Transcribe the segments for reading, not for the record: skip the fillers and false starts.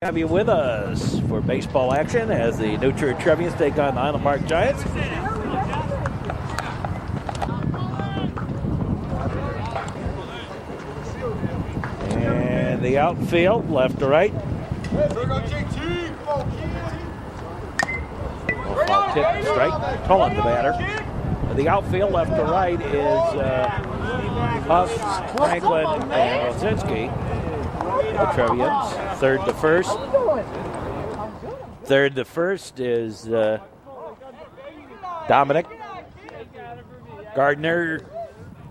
Have you with us for baseball action as the new Trier Trevians take on the Highland Park Giants. And the outfield, left to right. Ball tip, strike. Cullen, the batter. The outfield, left to right, is Huff, Franklin, and Osinski. The Trevians. Third to first. Third to first is Dominic, Gardner,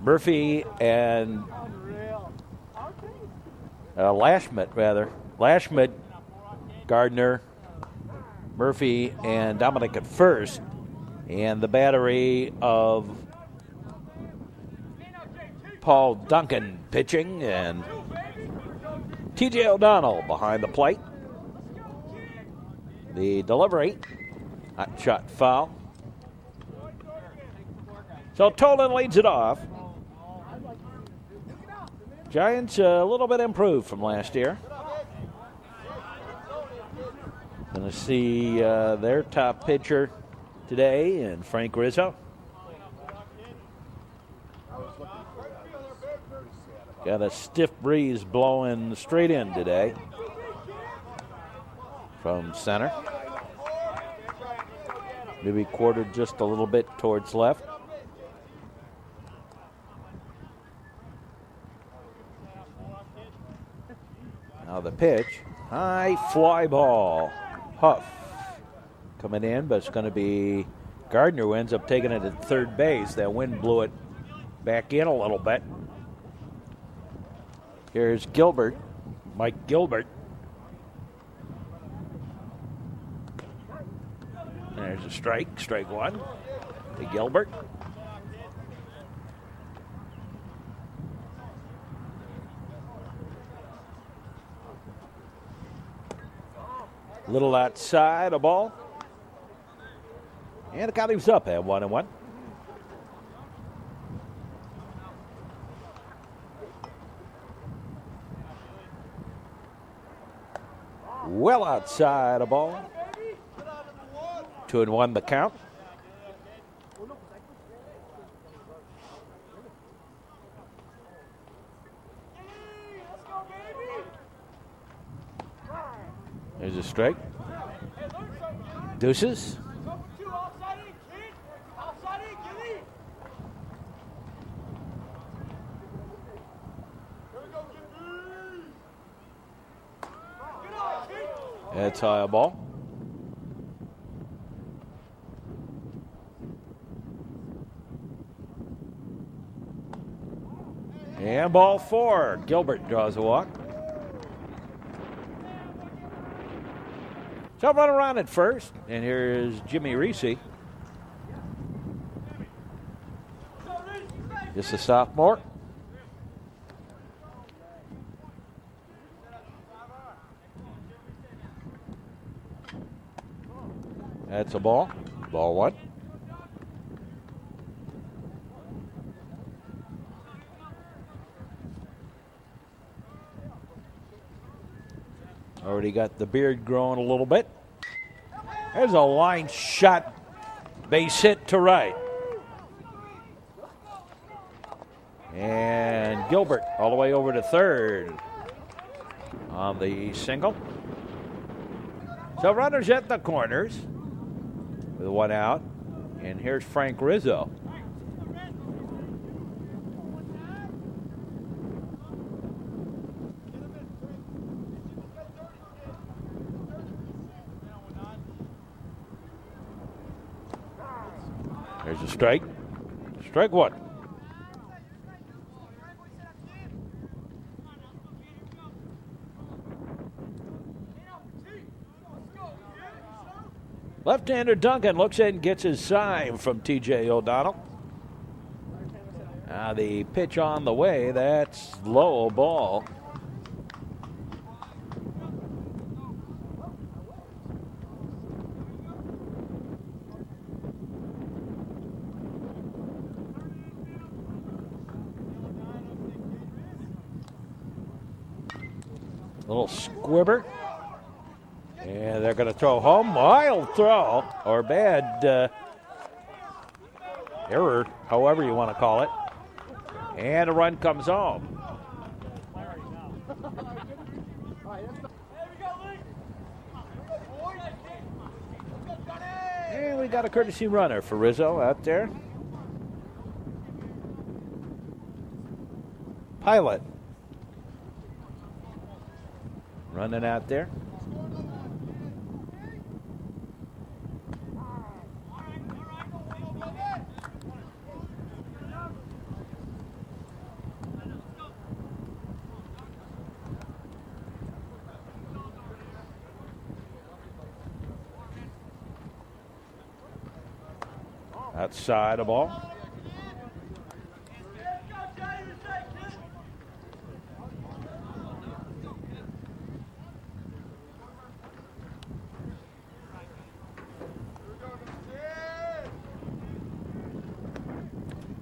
Murphy, and Lashmut, rather. Lashmut, Gardner, Murphy, and Dominic at first. And the battery of Paul Duncan pitching, and T.J. O'Donnell behind the plate. The delivery, hot shot foul. So Tolan leads it off. Giants a little bit improved from last year. Going to see their top pitcher today, and Frank Rizzo. Got a stiff breeze blowing straight in today from center. Maybe quartered just a little bit towards left. Now the pitch. High fly ball. Huff coming in, but it's going to be Gardner who ends up taking it at third base. That wind blew it back in a little bit. Here's Gilbert, Mike Gilbert. There's a strike one to Gilbert. Little outside a ball. And the count was up at 1-1. Well outside a ball. 2-1 the count. There's a strike. Deuces. That's high a ball. And ball four. Gilbert draws a walk. So run around at first. And here's Jimmy Reese. Just a sophomore. That's a ball. Ball one. Already got the beard growing a little bit. There's a line shot. Base hit to right. And Gilbert all the way over to third on the single. So runners at the corners with one out. And here's Frank Rizzo. There's a strike. Strike one. Left-hander Duncan looks in and gets his sign from T.J. O'Donnell. Now the pitch on the way. That's low ball. Little squibber. And they're going to throw home. Wild throw, or bad error, however you want to call it. And a run comes home. And we got a courtesy runner for Rizzo out there. Pilot running out there. Outside the ball.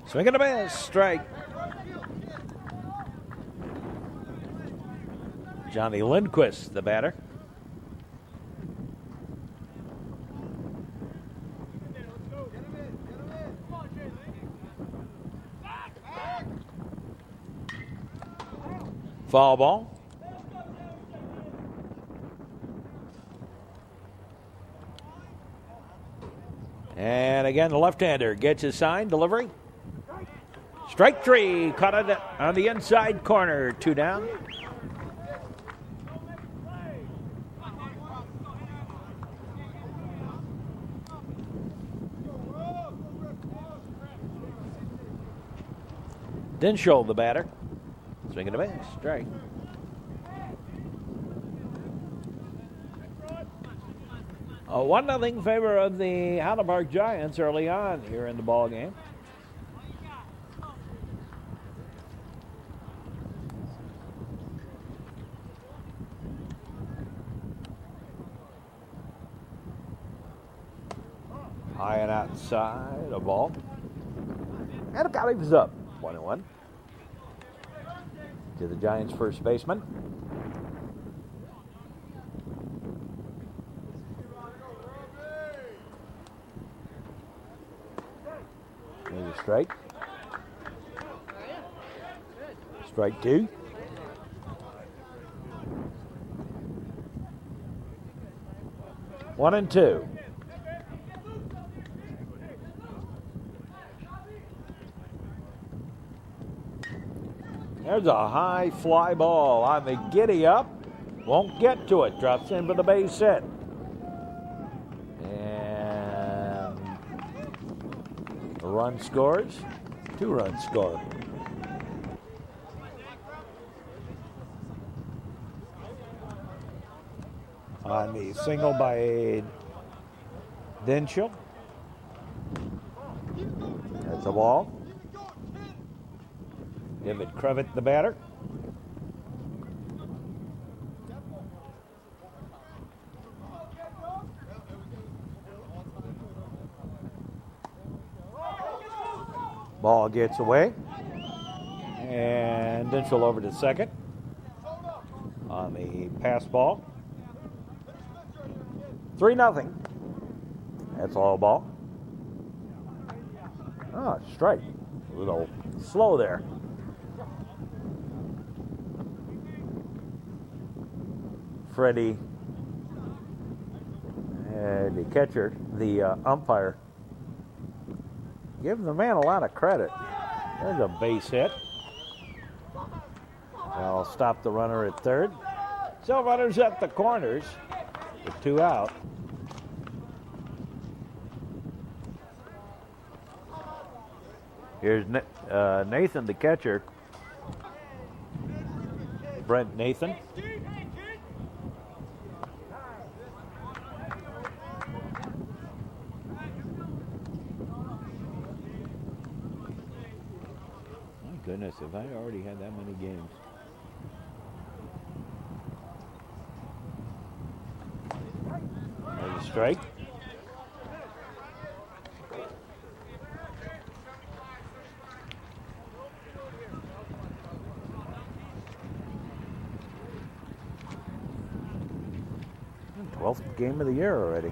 Swing and a miss, strike. Johnny Lindquist, the batter. Foul ball. And again, the left-hander gets his sign, delivery. Strike three, caught it on the inside corner, 2 down. Dinshall, the batter. Swing and a miss, strike. A 1-0 favor of the Highland Park Giants early on here in the ball game. High and outside, a ball. And the count is up, 1-1. To the Giants' first baseman. There's a strike. Strike 2. One and 2. There's a high fly ball on the giddy up. Won't get to it. Drops in for the base hit. And a run scores. 2 runs score. On the single by Dinshall. That's a ball. David Crevitt, the batter. Ball gets away. And Dinshall over to second on the pass ball. 3-0. That's all ball. Oh, strike. A little slow there. Freddie, the catcher, the umpire, give the man a lot of credit. There's a base hit. I'll stop the runner at third. So runners at the corners with 2 out. Here's Nathan, the catcher. Brent Nathan. Goodness, if I already had that many games. There's a strike. 12th game of the year already.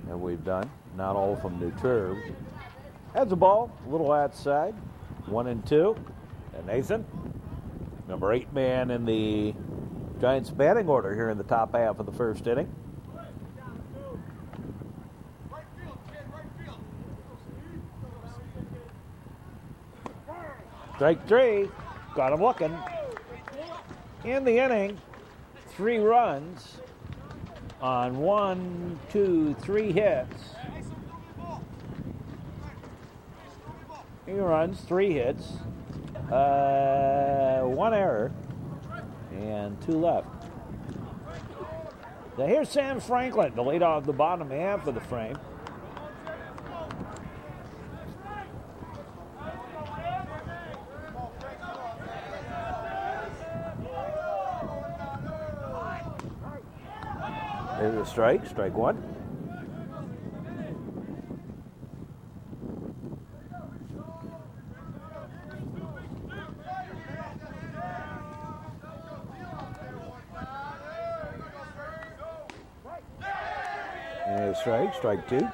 And we've done. Not all from New Trier. Has the ball, a little outside. 1-2. And Nathan, number 8 man in the Giants batting order here in the top half of the first inning. Strike 3. Got him looking. In the inning, 3 runs on 1, 2, 3 hits. 3 runs, 3 hits, 1 error, and 2 left. Now here's Sam Franklin to lead off the bottom half of the frame. There's a strike, strike 1. There's a strike, strike 2.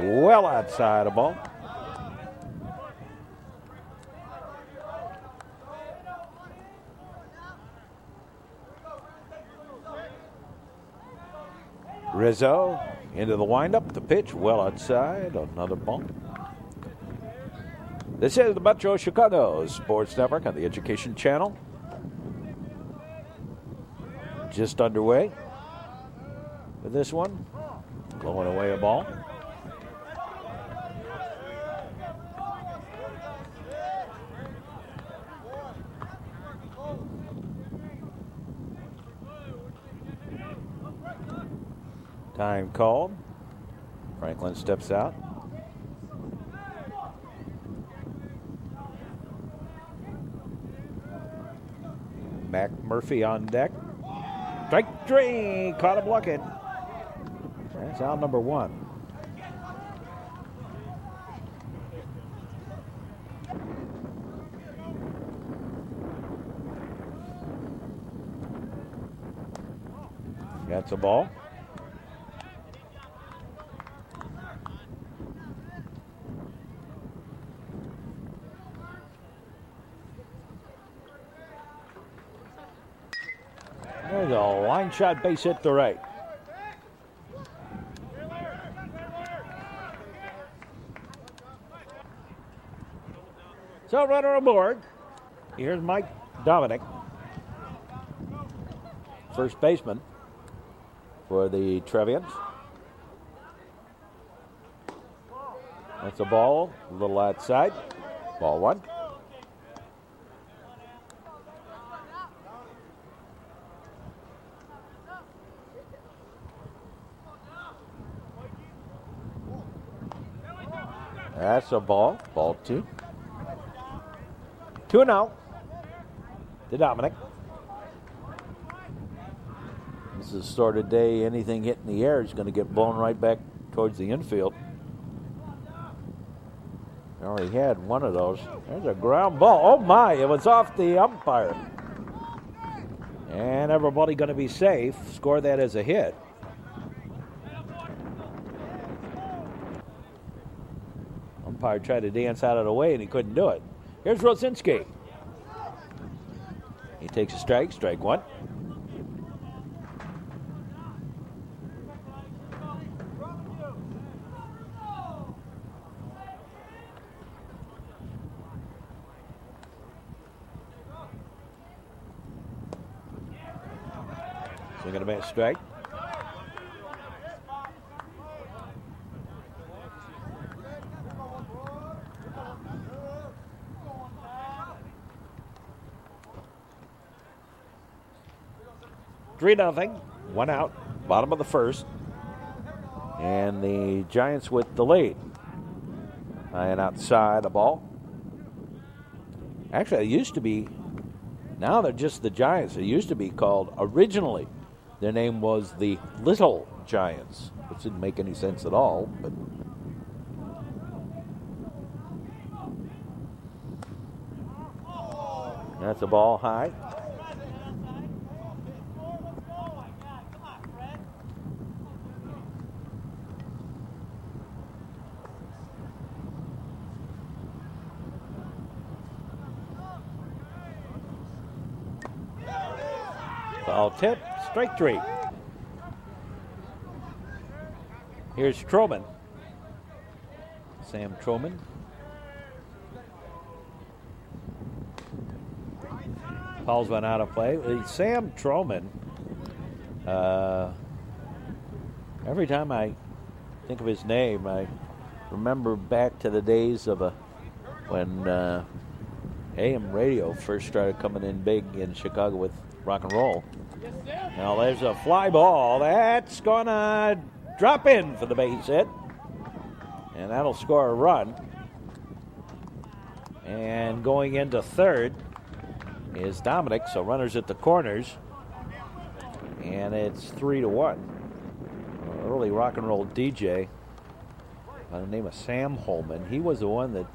Well outside the ball. Rizzo into the windup. The pitch well outside. Another ball. This is the Metro Chicago Sports Network on the Education Channel. Just underway with this one. Blowing away a ball. Time called. Franklin steps out. Mac Murphy on deck. Strike 3. Caught him looking. That's out number 1. That's a ball. There's a line shot base hit to right. So runner aboard. Here's Mike Dominic, first baseman for the Trevians. That's a ball, a little outside. Ball 1. That's a ball. Ball 2. 2-0 to Dominic. This is the sort of day anything hitting the air is going to get blown right back towards the infield. I already had one of those. There's a ground ball. Oh my, it was off the umpire. And everybody going to be safe. Score that as a hit. Umpire tried to dance out of the way and he couldn't do it. Here's Rosinski. He takes a strike, strike 1. Swing and a miss, strike. Three nothing, 1 out, bottom of the first, and the Giants with the lead. And outside the ball. Actually, it used to be. Now they're just the Giants. It used to be called originally their name was the Little Giants, which didn't make any sense at all. But that's a ball high. Foul tip, strike 3. Here's Troman. Sam Troman. Paul's went out of play. Sam Troman, every time I think of his name, I remember back to the days of when AM radio first started coming in big in Chicago with rock and roll. Now there's a fly ball. That's going to drop in for the base hit. And that'll score a run. And going into third is Dominic, so runners at the corners. And it's 3-1. Early rock and roll DJ by the name of Sam Holman. He was the one that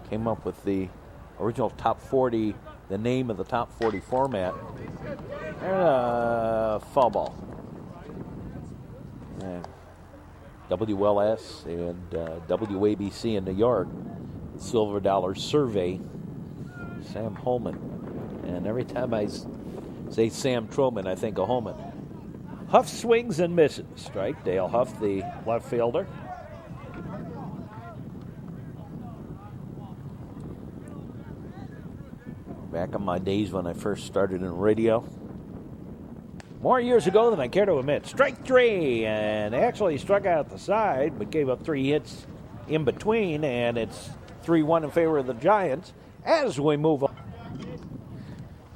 came up with the original top 40, the name of the top 40 format. And a foul ball. And WLS and WABC in New York, Silver Dollar Survey, Sam Holman. And every time I say Sam Troman, I think of Holman. Huff swings and misses. Strike. Dale Huff, the left fielder. Back in my days when I first started in radio. More years ago than I care to admit. Strike 3, and actually struck out the side, but gave up 3 hits in between, and it's 3-1 in favor of the Giants as we move on.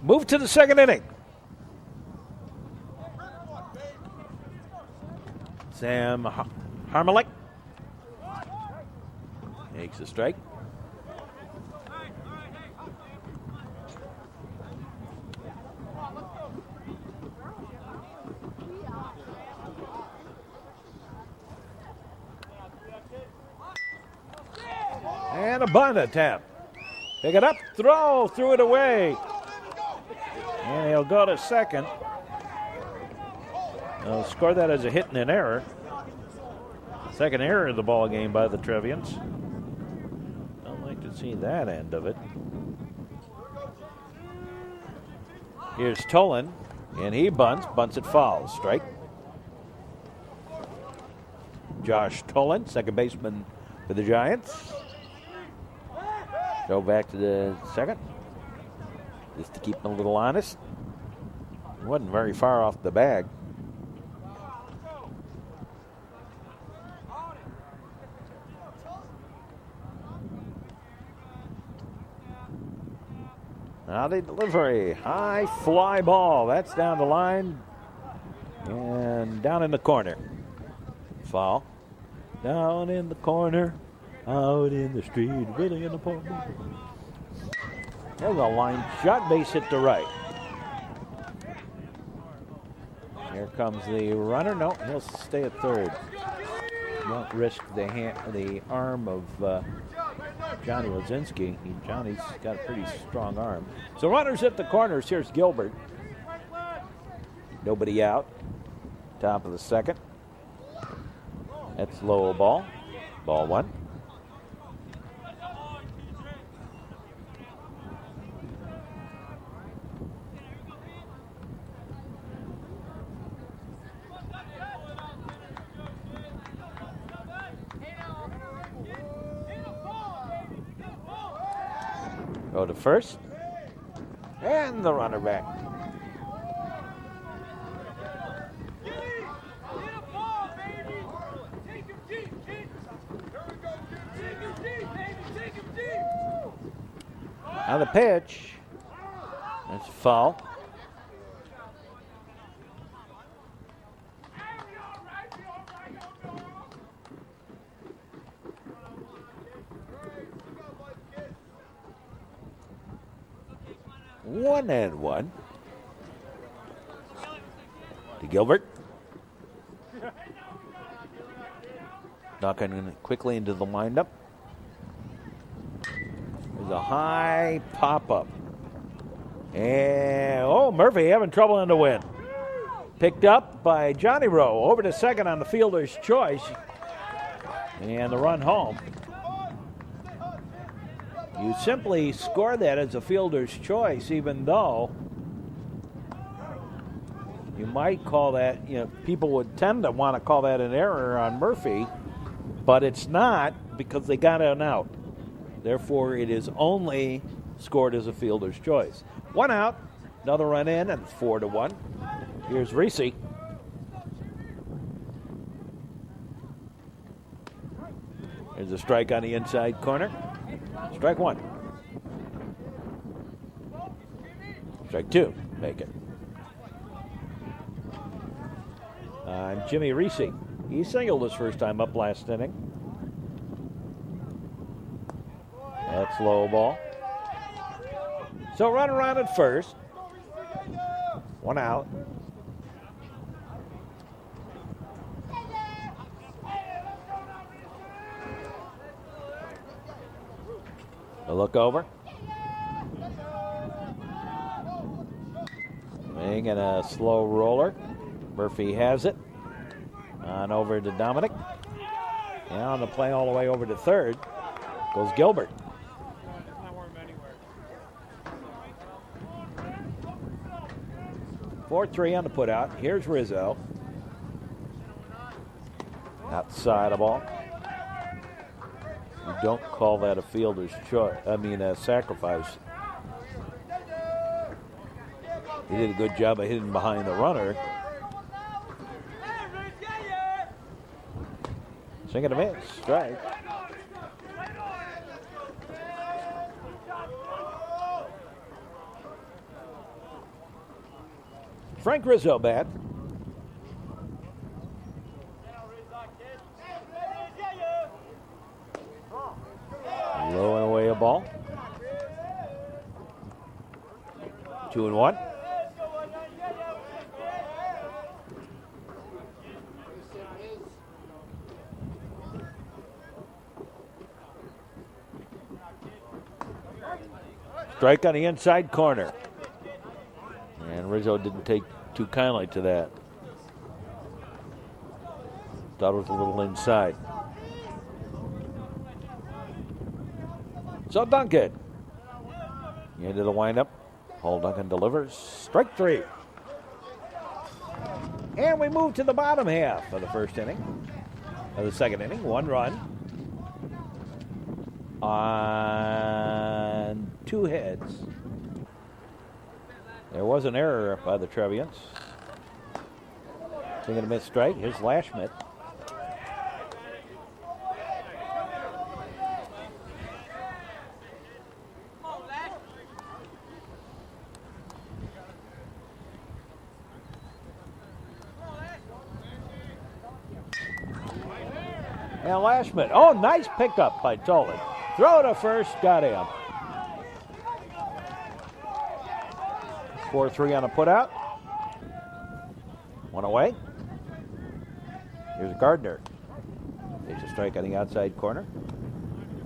Move to the second inning. Sam Harmalik takes a strike. And a bunt attempt. Pick it up, threw it away. And he'll go to second. They'll score that as a hit and an error. Second error of the ball game by the Trevians. Don't like to see that end of it. Here's Tolan, and he bunts it foul. Strike. Josh Tolan, second baseman for the Giants. Go back to the second, just to keep him a little honest. He wasn't very far off the bag. Now the delivery, high fly ball. That's down the line and down in the corner. Foul. Down in the corner. Out in the street, really in the park. There's a line shot, base hit to right. Here comes the runner. No, he'll stay at third. Won't risk the arm of Johnny Lazinski. Johnny's got a pretty strong arm. So runners at the corners. Here's Gilbert. Nobody out. Top of the second. That's low ball. Ball 1. Go to first. And the runner back. Now the pitch. That's a foul. One and one. To Gilbert. Knocking quickly into the windup. There's a high pop-up. And, Murphy having trouble in the wind. Picked up by Johnny Rowe. Over to second on the fielder's choice. And the run home. You simply score that as a fielder's choice, even though you might call that, people would tend to want to call that an error on Murphy, but it's not because they got an out. Therefore, it is only scored as a fielder's choice. One out, another run in, and 4-1. Here's Reese. There's a strike on the inside corner. Strike one. Strike two. Make it. Jimmy Reese. He singled his first time up last inning. That's low ball. So run around at first. One out. A look over. Swing and a slow roller. Murphy has it. On over to Dominic. And on the play all the way over to third goes Gilbert. 4-3 on the putout. Here's Rizzo. Outside of ball. You don't call that a fielder's choice. A sacrifice. He did a good job of hitting behind the runner. Swing and a miss. Strike. Frank Rizzo bat. Low and away a ball. 2-1. Strike on the inside corner. And Rizzo didn't take too kindly to that. Thought it was a little inside. So Duncan. Into the windup. Paul Duncan delivers. Strike three. And we move to the bottom half of the first inning. Of the second inning. One run. On two hits. There was an error by the Trevians. Swing and a miss strike. Here's Lashmit. And Lashmit. Oh, nice pickup by Tolan. Throw to first. Got him. 4-3 on a putout. One away. Here's Gardner. Takes a strike on the outside corner.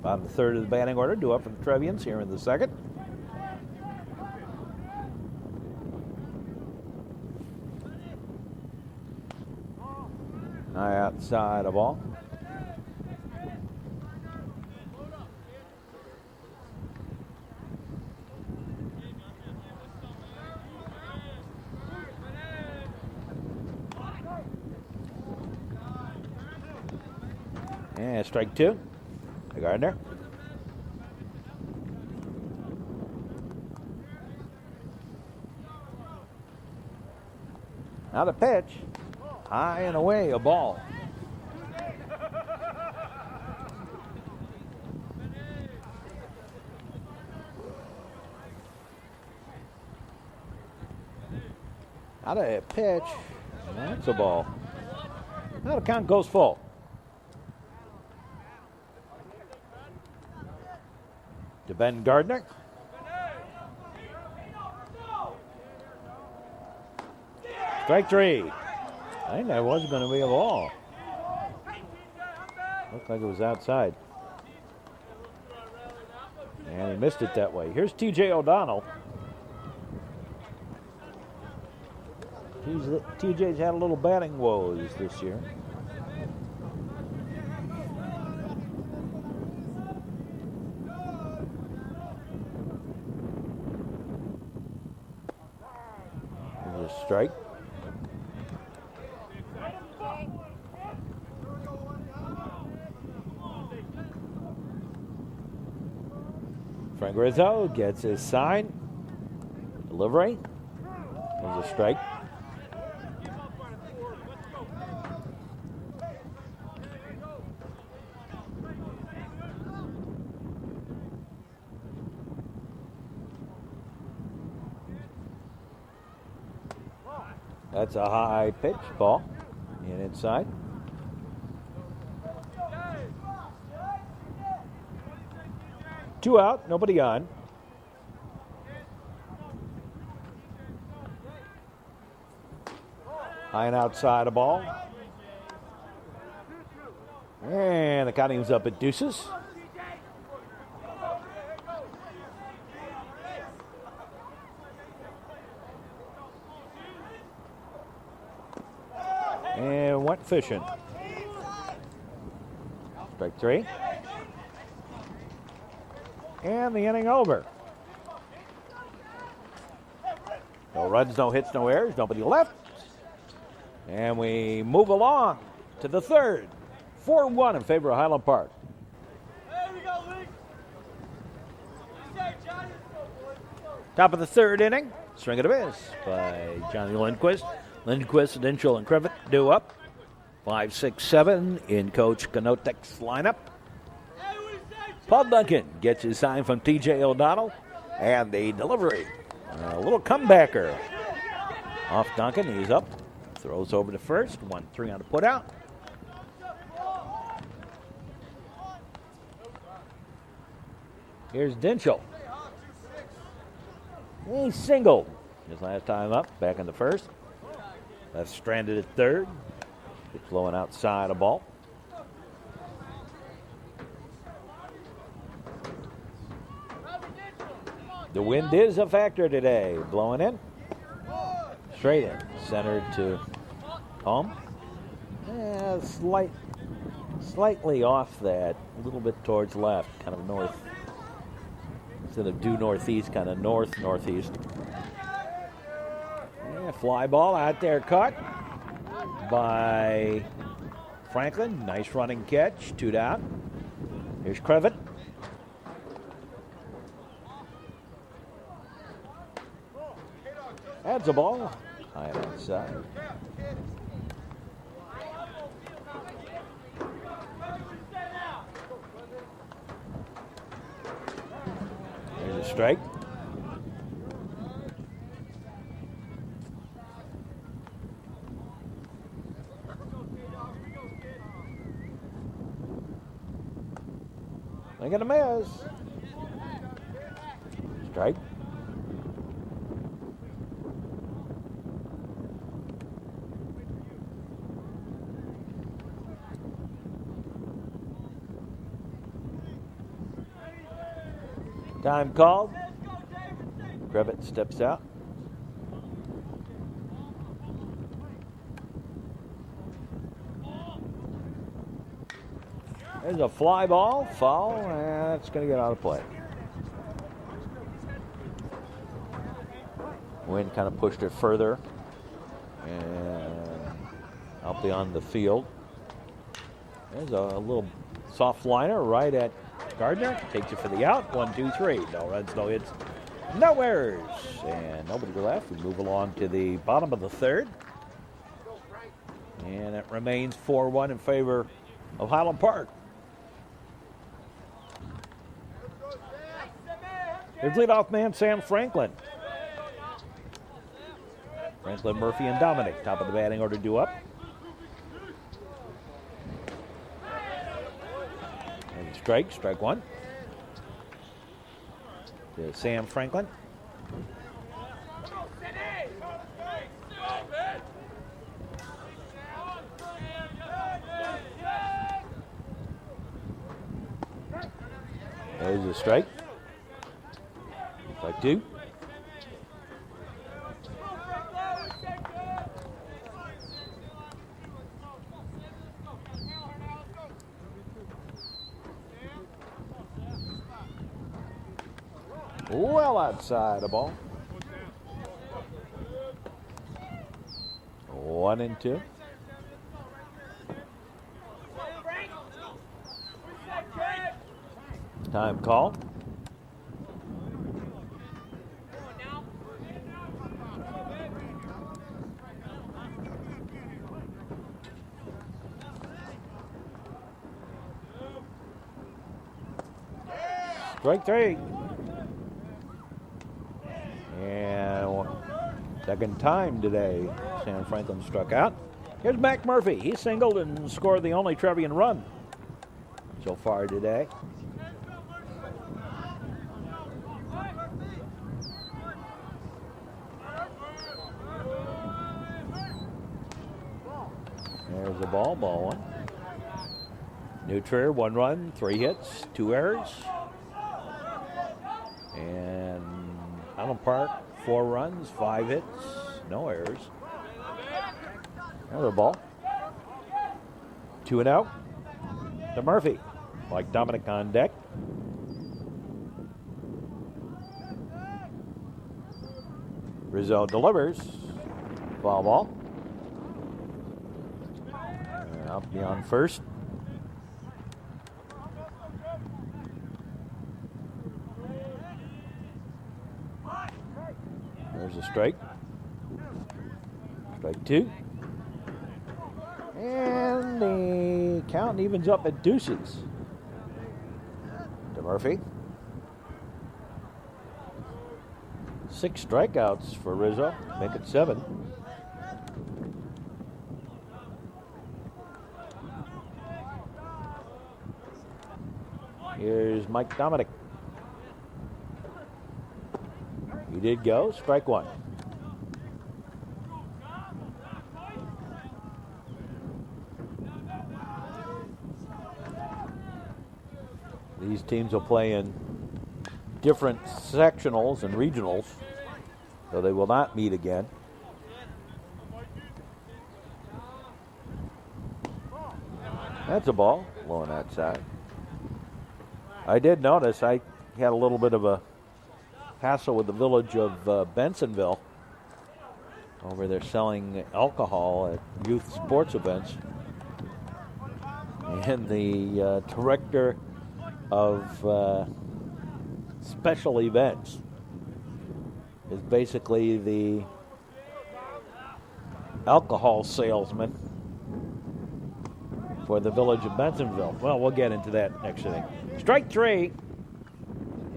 Bottom third of the batting order. Due up for the Trevians here in the second. High outside of ball. And strike two. Gardner. Now the pitch. High and away, a ball. Out of a pitch. That's a ball. Now the count goes full. To Ben Gardner. Strike three. I think that was going to be a ball. Looked like it was outside. And he missed it that way. Here's TJ O'Donnell. TJ's had a little batting woes this year. Here's a strike. Frank Rizzo gets his sign. Delivery. There's a strike. That's a high pitch ball. And inside. Two out, nobody on. High and outside a ball. And the counting's up at deuces. And went fishing. Strike three. And the inning over. No runs, no hits, no errors, nobody left. And we move along to the third. 4-1 in favor of Highland Park. Top of the third inning. Swing and a miss by Johnny Lindquist. Lindquist, Dinchell, and Crivet due up. 5, 6, 7 in Coach Kanotek's lineup. Paul Duncan gets his sign from TJ O'Donnell. And the delivery. A little comebacker. Off Duncan, he's up. Throws over to first. 1-3 on the put out. Here's Dinchell. He singled his last time up, back in the first. Left stranded at third. It's blowing outside a ball. The wind is a factor today. Blowing in. Straight in. Centered to home. Yeah, slightly off that. A little bit towards left. Kind of north. Instead of due northeast, kind of northeast. Yeah, fly ball out there caught by Franklin. Nice running catch. 2 down. Here's Crevitt. Adds a ball. High outside. There's a strike. They're going to miss. Strike. Time called. Crevitt steps out. There's a fly ball, foul, and it's going to get out of play. Wind kind of pushed it further and out beyond the field. There's a little soft liner right at Gardner. Takes it for the out. 1, 2, 3. No runs, no hits, no errors, and nobody left. We move along to the bottom of the third. And it remains 4-1 in favor of Highland Park. Here's leadoff man Sam Franklin. Franklin, Murphy, and Dominic. Top of the batting order due up. And strike one. To Sam Franklin. There's a strike. Strike two. Well outside the ball. 1-2. Time call. Strike three. And second time today, Sam Franklin struck out. Here's Mac Murphy. He singled and scored the only Trevian run so far today. There's the ball one. New Trier, 1 run, 3 hits, 2 errors. And Highland Park, 4 runs, 5 hits, no errors. Another ball. 2 and out to Murphy. Like Dominic on deck. Rizzo delivers. Foul ball. Out beyond first. There's a strike. Strike two. And the count evens up at deuces. To Murphy. 6 strikeouts for Rizzo. Make it 7. Here's Mike Dominic. He did go. Strike 1. These teams will play in different sectionals and regionals, so they will not meet again. That's a ball, low on that side. I did notice I had a little bit of a hassle with the village of Bensonville over there selling alcohol at youth sports events. And the director of special events is basically the alcohol salesman for the village of Bensonville. Well, we'll get into that next inning. Strike 3.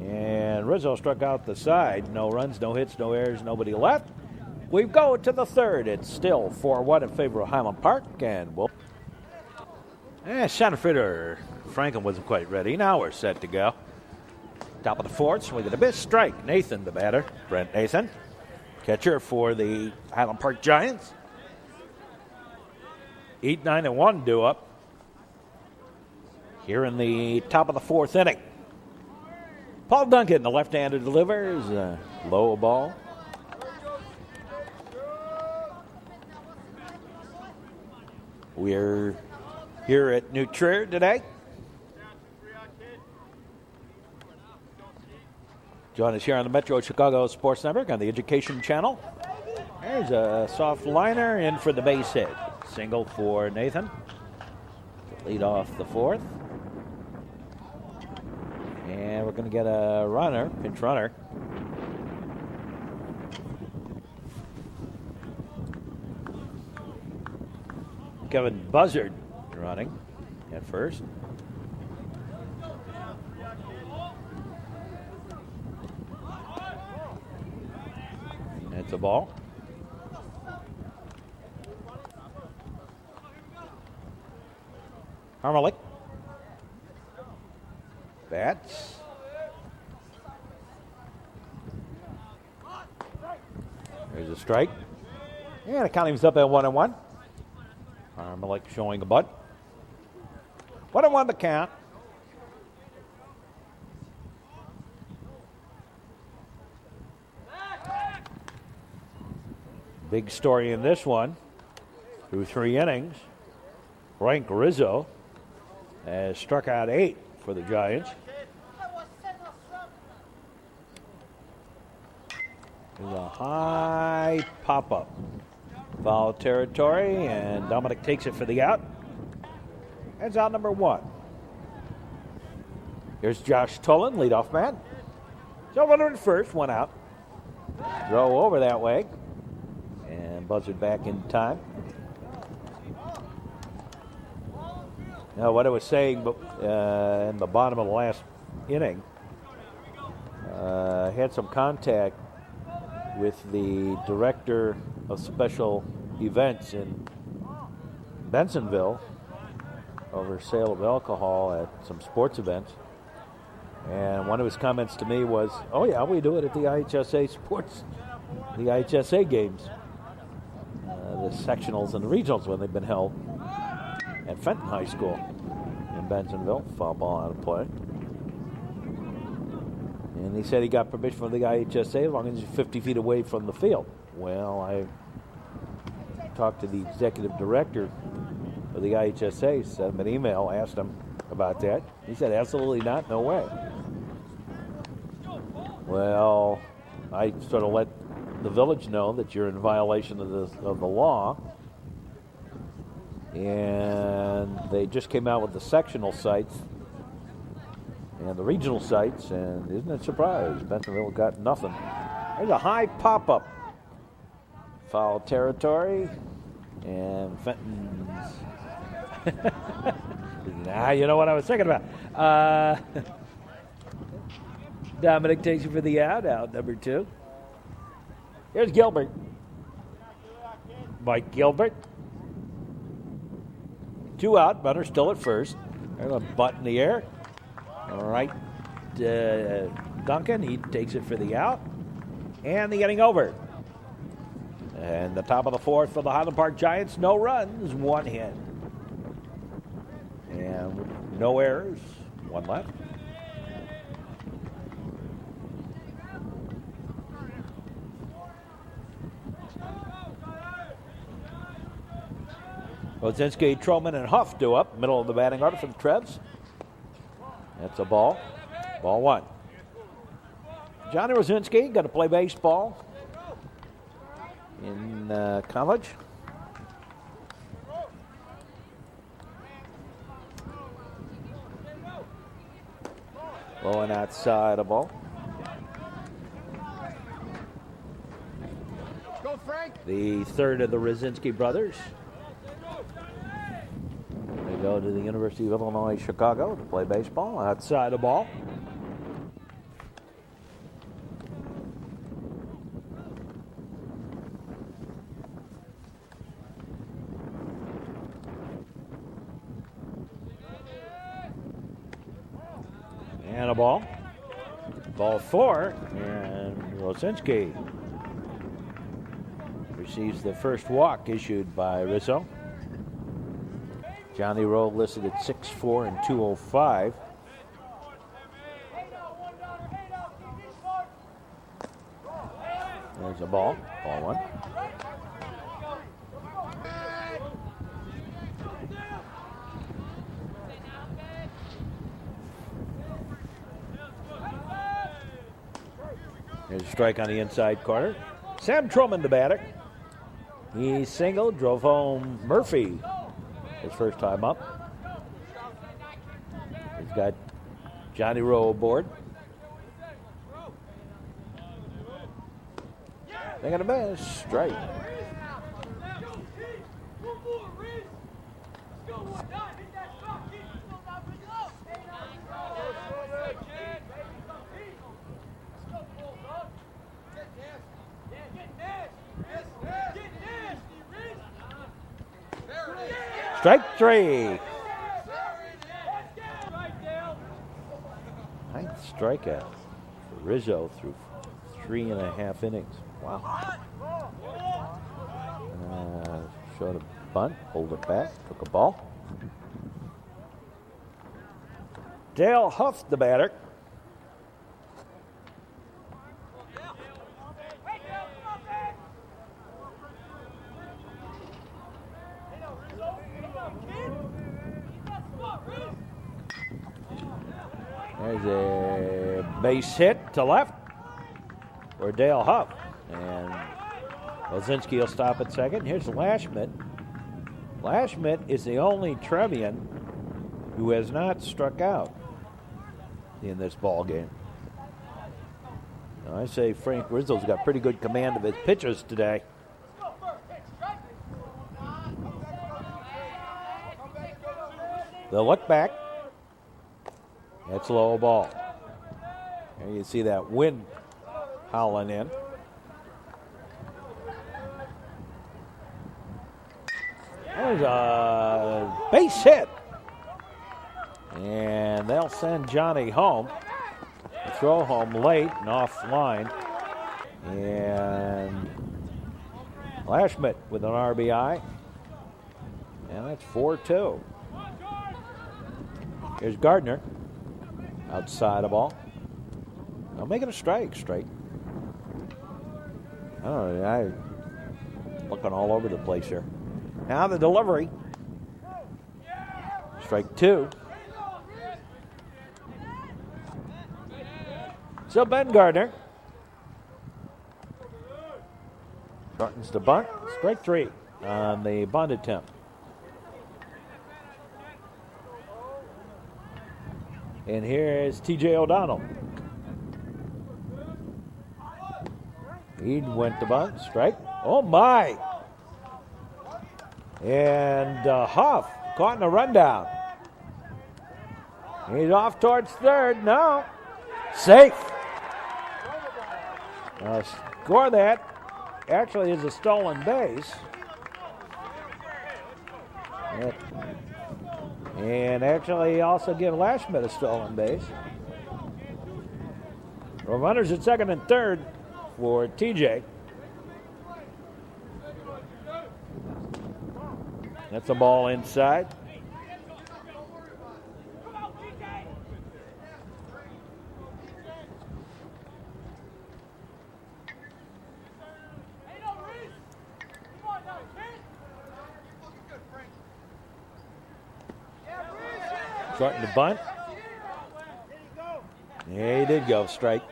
And Rizzo struck out the side. No runs, no hits, no errors, nobody left. We go to the third. It's still 4-1 in favor of Highland Park. And we'll... center fielder Franklin wasn't quite ready. Now we're set to go. Top of the fourth, swing and a miss. Strike. Nathan, the batter. Brent Nathan. Catcher for the Highland Park Giants. 8-9-1 due up here in the top of the fourth inning. Paul Duncan, the left-hander, delivers a low ball. We're here at New Trier today. Join us here on the Metro Chicago Sports Network on the Education Channel. There's a soft liner in for the base hit. Single for Nathan to lead off the fourth. And we're going to get a runner, pinch runner. Kevin Buzzard running at first. It's a ball. Harmelick. Bats. There's a strike. And the count is up at 1-1. Harmelick showing a butt. 1-1 the count. Big story in this one. Through 3 innings, Frank Rizzo has struck out 8 for the Giants. There's a high pop-up. Foul territory, and Dominic takes it for the out. That's out number 1. Here's Josh Tullen, leadoff man. So runner at first, 1 out. Throw over that way, and buzzed back in time. Now, what I was saying in the bottom of the last inning, had some contact with the director of special events in Bensonville over sale of alcohol at some sports events. And one of his comments to me was, oh yeah, we do it at the IHSA sports, the IHSA games, the sectionals and the regionals when they've been held at Fenton High School in Bensonville. Foul ball out of play. And he said he got permission from the IHSA as long as he's 50 feet away from the field. Well, I talked to the executive director of the IHSA, sent him an email, asked him about that. He said, absolutely not, no way. Well, I sort of let the village know that you're in violation of the law. And they just came out with the sectional sites and the regional sites, and isn't it a surprise? Bentonville got nothing. There's a high pop-up. Foul territory, and Fenton's. You know what I was thinking about. Dominic takes it for the out number 2. Here's Gilbert. Mike Gilbert. 2 out, runner still at first. There's a butt in the air. All right, Duncan, he takes it for the out. And the inning over. And the top of the 4th for the Highland Park Giants. No runs, 1 hit. And no errors, 1 left. Ozinski, Troman, and Huff do up. Middle of the batting order for the Trevs. That's a ball. Ball 1. Johnny Rosinski got to play baseball in college. Low and outside a ball. Go, Frank. The third of the Rosinski brothers. They go to the University of Illinois, Chicago to play baseball. Outside a ball. And a ball. Ball 4. And Rosinski receives the first walk issued by Rizzo. Johnny Rowe listed at 6'4" and 205. There's a ball. Ball 1. There's a strike on the inside corner. Sam Truman, the batter. He singled, drove home Murphy his first time up. He's got Johnny Rowe aboard. They got a miss. Strike. Strike 3. Ninth strikeout for Rizzo through 3.5 innings. Wow. Showed a bunt, pulled it back, took a ball. Dale Huff, the batter. There's a base hit to left for Dale Huff. And Lozinski will stop at second. Here's Lashmet. Lashmet is the only Trevian who has not struck out in this ball game. Now, I say Frank Rizzo's got pretty good command of his pitches today. The look back. That's a low ball. There you see that wind howling in. There's a base hit. And they'll send Johnny home. Throw home late and offline. And Lashmet with an RBI. And that's 4-2. Here's Gardner. Outside the ball. I'll make it a strike. I don't know. I'm looking all over the place here. Now the delivery. Strike 2. So Ben Gardner shortens the bunt. Strike 3 on the bunt attempt. And here's T.J. O'Donnell. He went to bunt. Strike. Oh, my. And Huff caught in a rundown. He's off towards third. No. Safe. Score that. Actually is a stolen base. And actually also give Lashmet a stolen base. Well, runners at second and third for TJ. That's a ball inside. Starting to bunt. Yeah, he did go. Strike.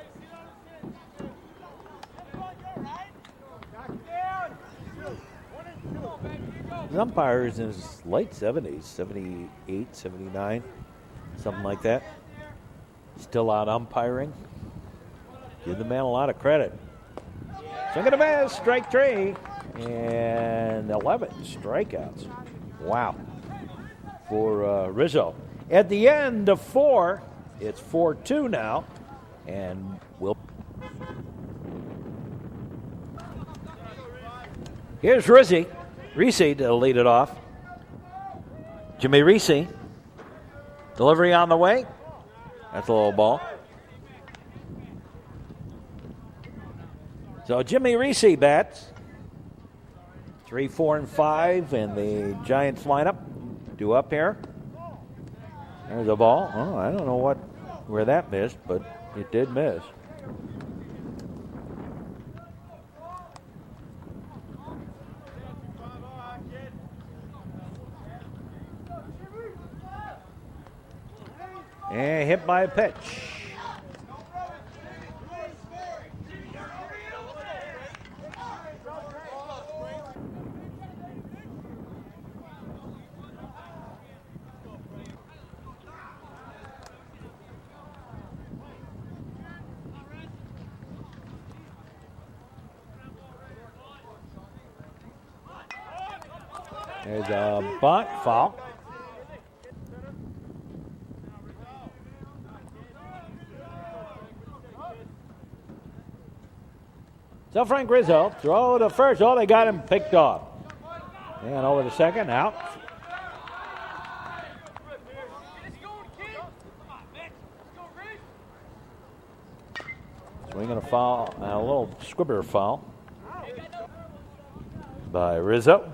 The umpire is in his late 70s, 78, 79, something like that. Still out umpiring. Give the man a lot of credit. Swing and a miss, strike 3, and 11 strikeouts. Wow. For Rizzo. At the end of 4, it's 4-2 now, and here's Reese to lead it off. Jimmy Reese. Delivery on the way. That's a little ball. So Jimmy Reese bats. 3, 4, and 5 in the Giants lineup. Due up here. There's a ball. Oh, I don't know where that missed, but it did miss. And hit by a pitch. There's a bunt, foul. So Frank Rizzo, throw to first. Oh, they got him picked off. And over to second, out. Swinging a foul, a little squibber foul by Rizzo.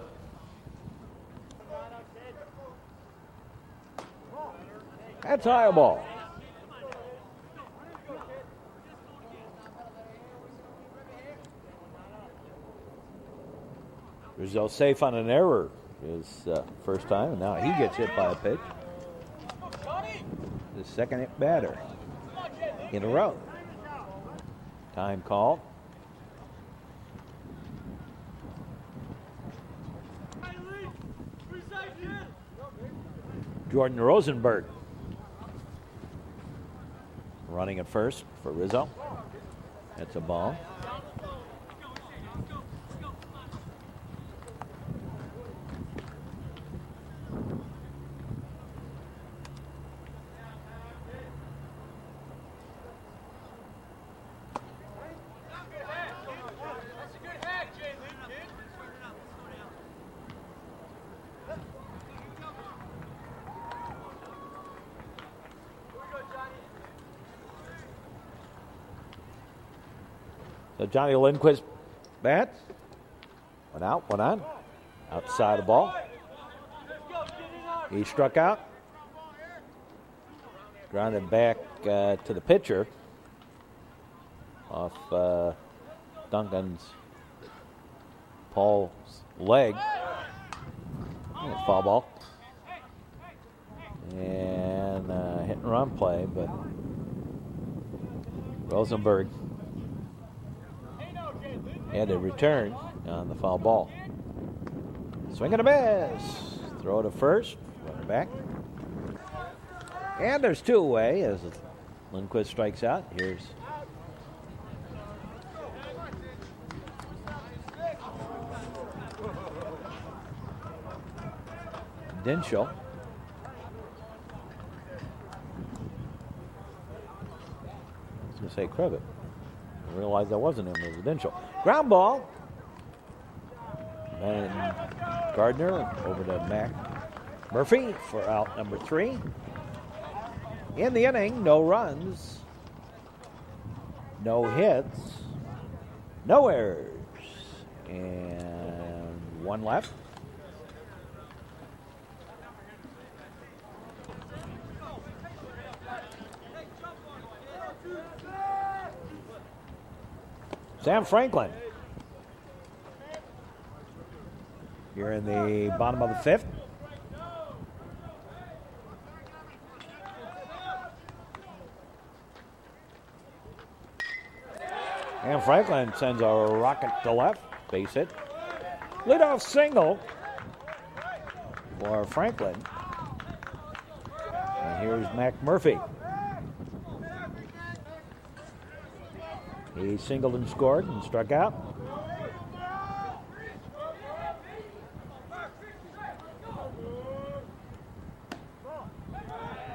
That's high ball. Rizzo safe on an error his first time, and now he gets hit by a pitch. The second hit batter. in a row. Time call. Jordan Rosenberg running at first for Rizzo. That's a ball. So Johnny Lindquist bats. One out, one on. Outside the ball. He struck out. Grounded back to the pitcher off Paul's leg. Foul ball. And hit and run play, but Rosenberg had a return on the foul ball. Swing and a miss. Throw to first. Run it back. And there's two away as Lindquist strikes out. Here's Dinshall. I was going to say Crevitt. I realized that wasn't him. It was Dinshall. Ground ball. And Gardner over to Mac Murphy for out number 3. In the inning, no runs, no hits, no errors, and one left. Sam Franklin here in the bottom of the 5th. And Franklin sends a rocket to left, base hit. Leadoff single for Franklin. And here's Mac Murphy. He singled and scored and struck out.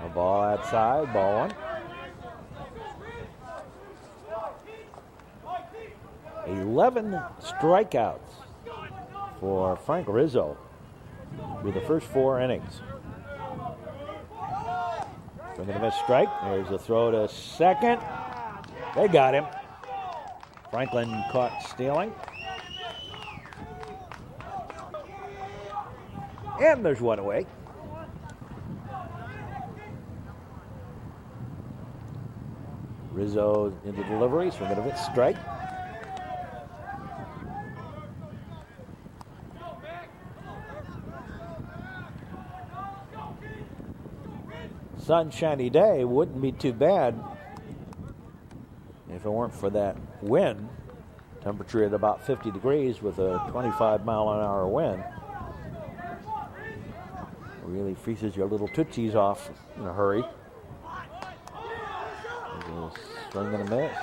A ball outside, ball one. 11 strikeouts for Frank Rizzo with the first 4 innings. Swing and a miss strike. There's a throw to second. They got him. Franklin caught stealing. And there's one away. Rizzo into delivery. Swing and a miss strike. Sunshiny day wouldn't be too bad if it weren't for that wind. Temperature at about 50 degrees with a 25-mile-an-hour wind. Really freezes your little tootsies off in a hurry. Swing and a miss.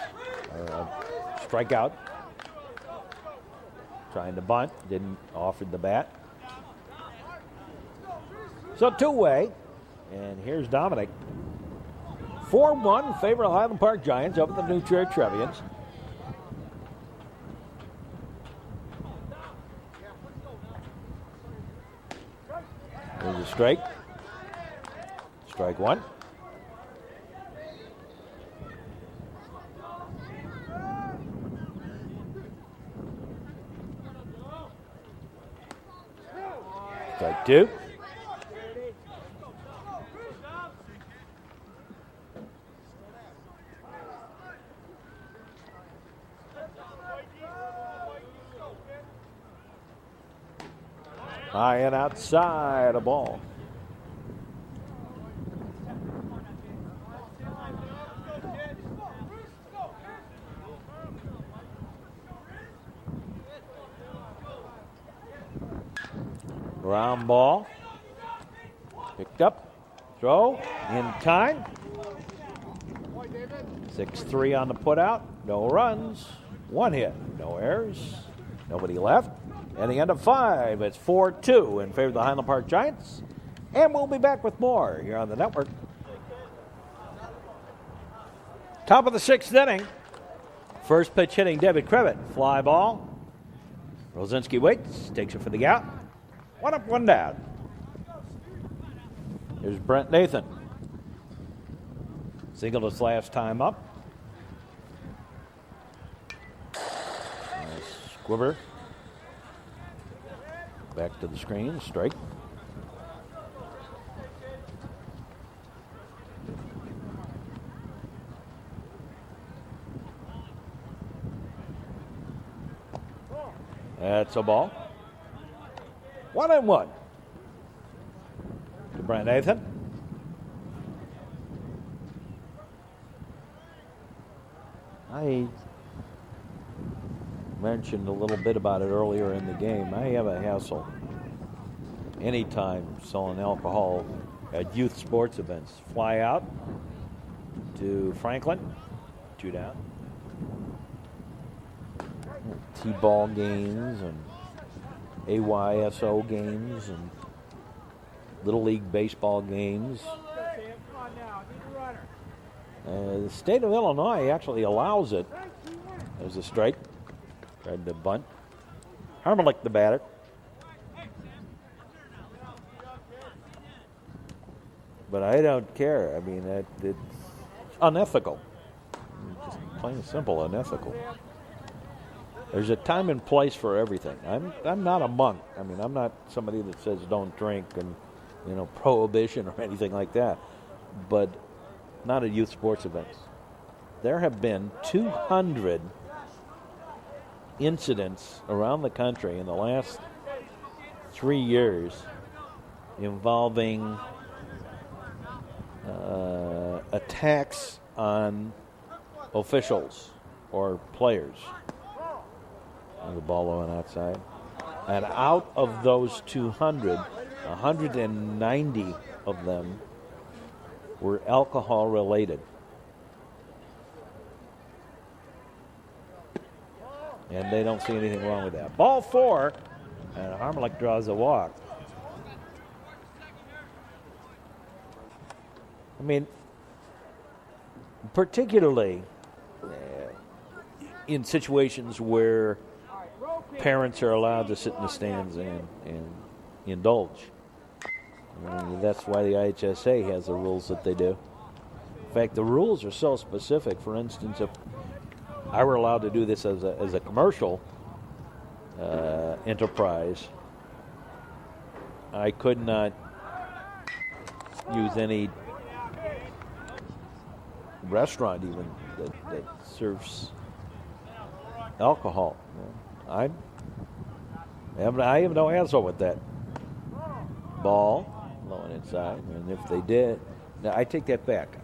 Strikeout. Trying to bunt. Didn't offer the bat. So two-way. And here's Dominic. 4-1 favor of Highland Park Giants over the new Trier Trevians. There's a strike. Strike one. Strike two. High and outside a ball. Ground ball. Picked up. Throw in time. 6-3 on the putout. No runs. 1 hit. No errors. Nobody left. And the end of 5. It's 4-2 in favor of the Highland Park Giants. And we'll be back with more here on the network. Top of the 6th inning. First pitch hitting David Crevitt. Fly ball. Rosinski waits. Takes it for the out. 1 up, 1 down. Here's Brent Nathan. Singled his last time up. Nice squibber. Back to the screen. Strike. That's a ball. 1-1 to Brent Nathan. I mentioned a little bit about it earlier in the game. I have a hassle anytime selling alcohol at youth sports events. Fly out to Franklin. 2 down. T-ball games and AYSO games and Little League baseball games. The state of Illinois actually allows it. There's a strike. Tried to bunt. Harmelick the batter. But I don't care. I mean, it's unethical. Just plain and simple, unethical. There's a time and place for everything. I'm not a monk. I mean, I'm not somebody that says don't drink and, prohibition or anything like that. But not at youth sports events. There have been 200 incidents around the country in the last 3 years involving attacks on officials or players. The ball went outside. And out of those 200, 190 of them were alcohol related. And they don't see anything wrong with that. Ball 4, and Harmelick draws a walk. I mean, particularly in situations where parents are allowed to sit in the stands and indulge. I mean, that's why the IHSA has the rules that they do. In fact, the rules are so specific. For instance, if I were allowed to do this as a commercial enterprise, I could not use any restaurant even that serves alcohol. I have no answer with that. Ball, low and inside, and if they did, now I take that back.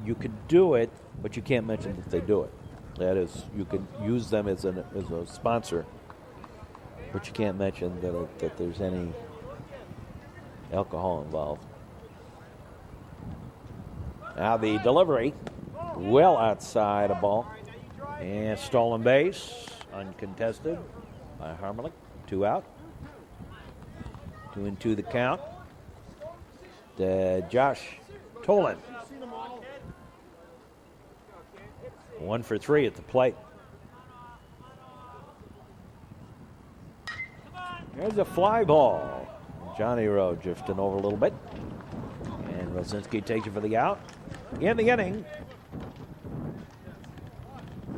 You could do it, but you can't mention that they do it. That is, you can use them as a sponsor, but you can't mention that there's any alcohol involved. Now the delivery, well outside a ball, and stolen base, uncontested by Harmelick. 2 out. 2-2 the count. Josh Tolan. 1 for 3 at the plate. There's a fly ball. Johnny Rowe drifting over a little bit. And Rosinski takes it for the out. In the inning,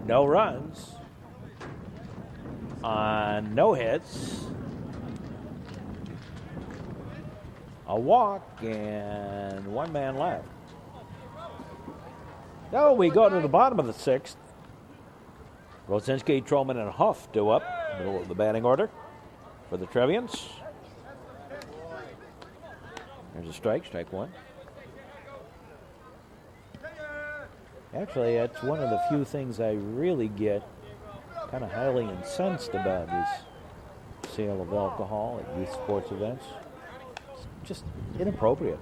no runs on no hits. A walk and 1 man left. Now we go to the bottom of the 6th. Rosinski, Trollman, and Huff do up, middle of the batting order for the Trevians. There's a strike 1. Actually, that's one of the few things I really get kind of highly incensed about is sale of alcohol at youth sports events. just inappropriate.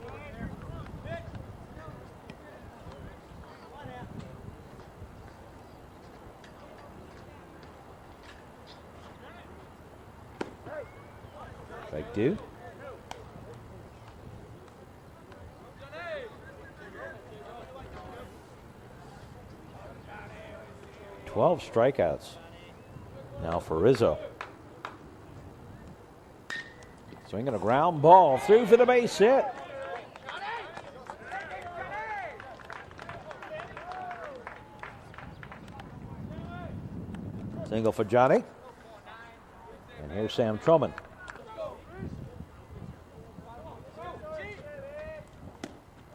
Strike two. Twelve strikeouts now for Rizzo. Swinging a ground ball through for the base hit. Single for Johnny. And here's Sam Truman.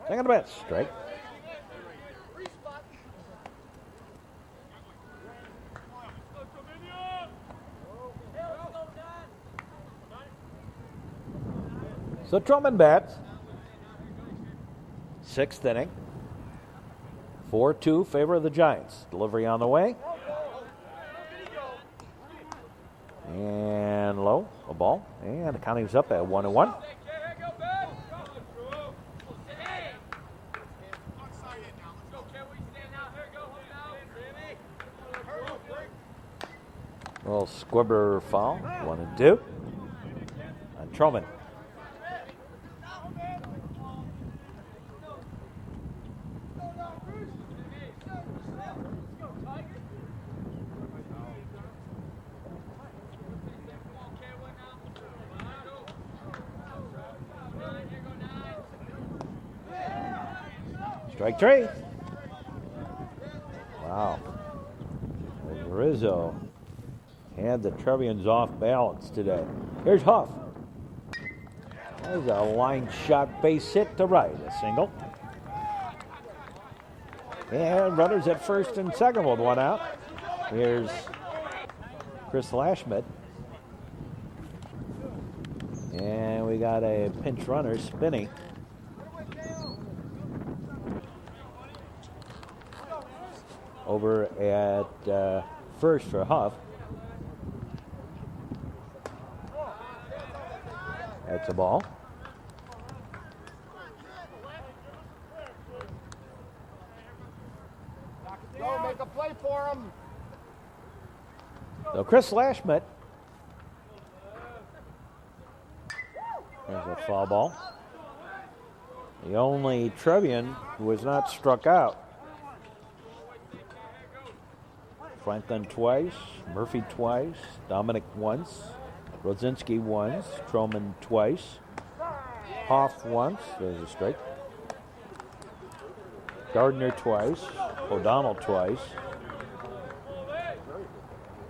Second to base, strike. So Truman bats. Sixth inning. 4-2, favor of the Giants. Delivery on the way. And low, a ball. And the counting's up at 1-1. Little squibber foul, 1-2. And Truman. Strike three. Wow. And Rizzo had the Trevians off balance today. Here's Huff. There's a line shot base hit to right. A single. And runners at first and second with one out. Here's Chris Lashmet. And we got a pinch runner, Spinney. Over at first for Huff. That's a ball. Go make a play for him. So Chris Lashmet. There's a foul ball. The only Trevian who was not struck out. Franklin twice, Murphy twice, Dominic once, Rosinski once, Truman twice, Hoff once, there's a strike. Gardner twice, O'Donnell twice.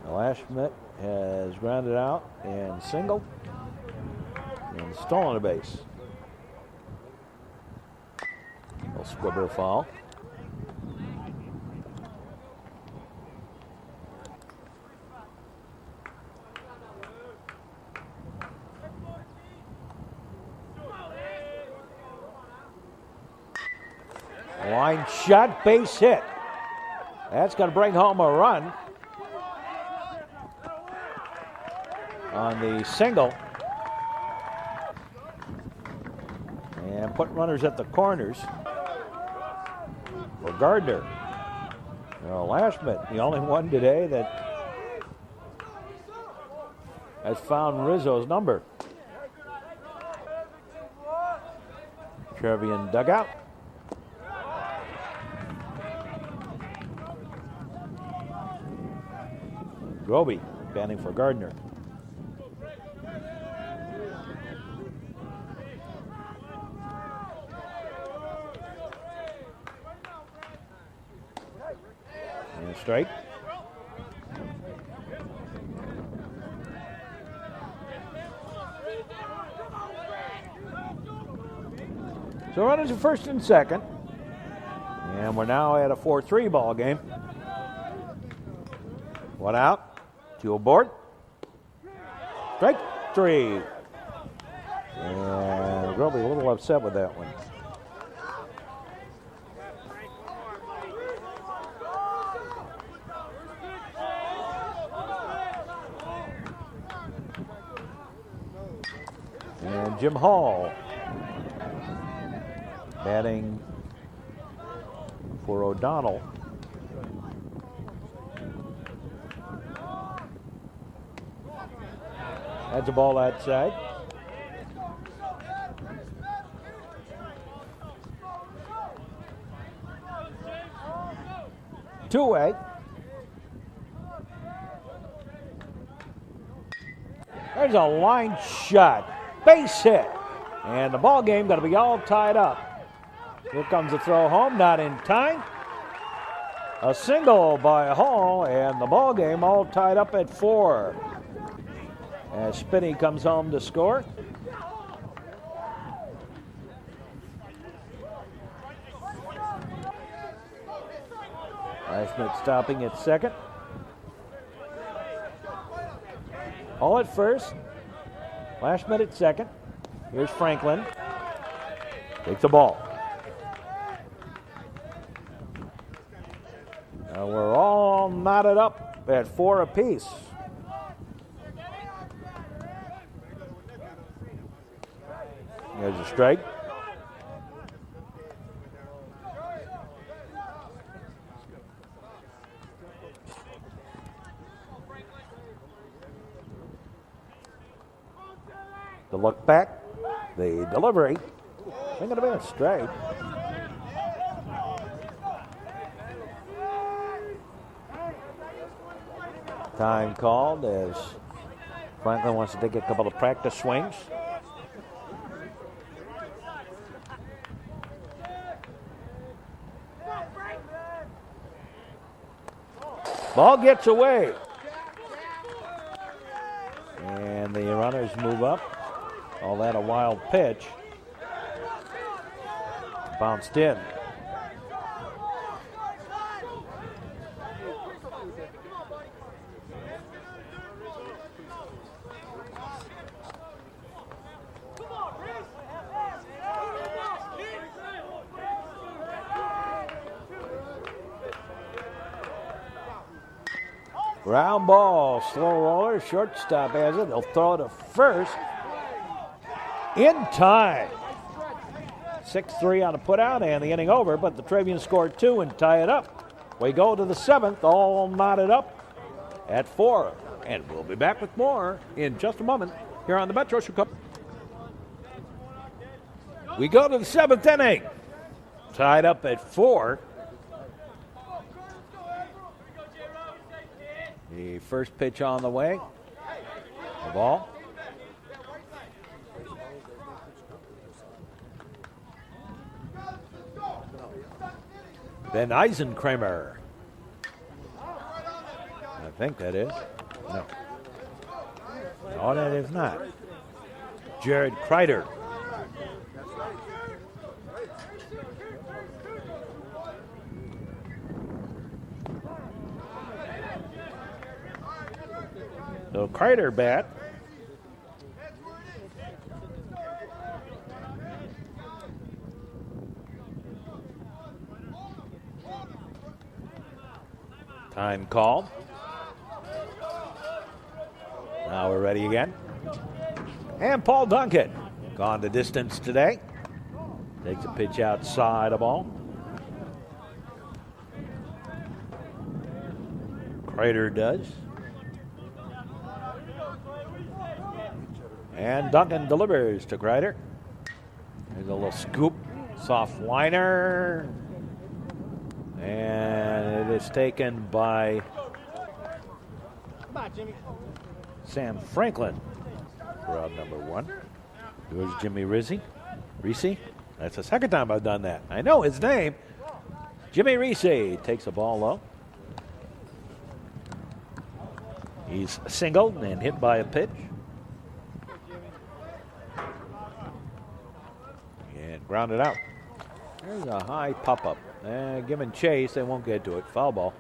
Lashmet has grounded out and singled and stolen a base. Little squibber foul. Line shot, base hit. That's going to bring home a run on the single. And put runners at the corners for Gardner. Lashmet, the only one today that has found Rizzo's number. Trevian dugout. Groby batting for Gardner. And a strike. So runners at first and second. And we're now at a 4-3 ball game. One out. Two aboard. Strike three. And Groby a little upset with that one. And Jim Hall Batting for O'Donnell. That's a ball outside. Two-way. There's a line shot. Base hit. And the ball game going to be all tied up. Here comes the throw home, not in time. A single by Hall, and the ball game all tied up at 4. As Spinney comes home to score. Ashmit stopping at second. Hall at first. Ashmit at second. Here's Franklin. Takes the ball. Now we're all knotted up at 4 apiece. There's a strike. The look back, the delivery. Ain't going to be a strike. Time called as Franklin wants to take a couple of practice swings. Ball gets away. And the runners move up. All that a wild pitch. Bounced in. Ground ball, slow roller, shortstop has it. They'll throw it to first. In time. 6-3 on a putout and the inning over, but the Trevians score 2 and tie it up. We go to the 7th, all knotted up at 4. And we'll be back with more in just a moment here on the Metro Show Cup. We go to the 7th inning. Tied up at 4. The first pitch on the way. The ball. Ben Eisenkramer. I think that is. No. No, that is not. Jared Kreider. So Kreider bat. Time called. Now we're ready again. And Paul Duncan gone the distance today. Takes a pitch outside a ball. Kreider does. And Duncan delivers to Kreider. There's a little scoop, soft liner. And it is taken by Sam Franklin for out number 1. Here's Jimmy Reese. That's the second time I've done that. I know his name. Jimmy Reese takes the ball low. He's singled and hit by a pitch. And grounded out. There's a high pop-up. Given chase, they won't get to it. Foul ball.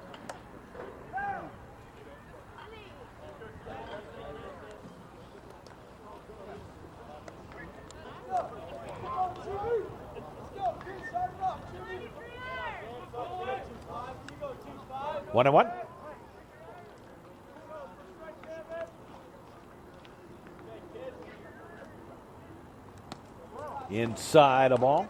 One and one. Inside a ball.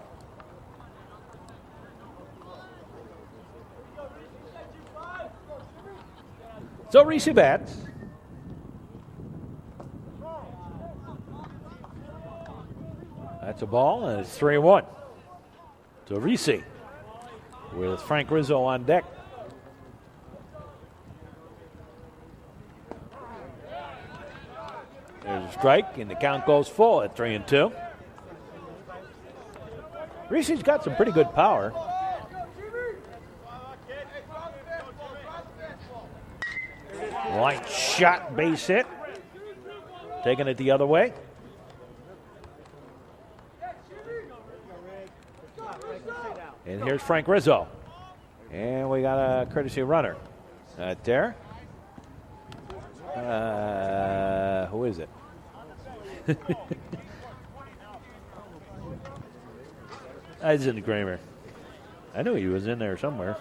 So Reese bats. That's a ball, and it's 3-1. So Reese with Frank Rizzo on deck. There's a strike, and the count goes full at 3-2. Reese's got some pretty good power. Line shot, base hit. Taking it the other way. And here's Frank Rizzo. And we got a courtesy runner. Right there. Who is it? Eisenkramer. I knew he was in there somewhere.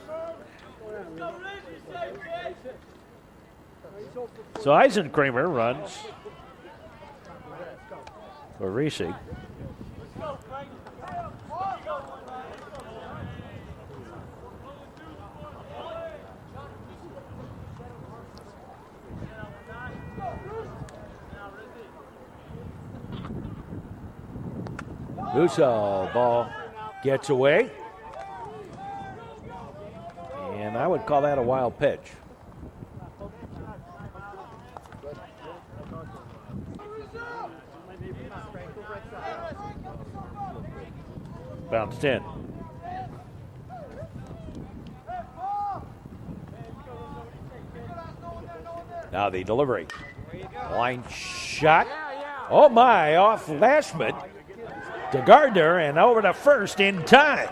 So Eisenkramer runs for Reese. Russo, ball gets away. And I would call that a wild pitch. Bounced in. Now the delivery. Line shot. Oh my, off Lashman to Gardner and over to first in time.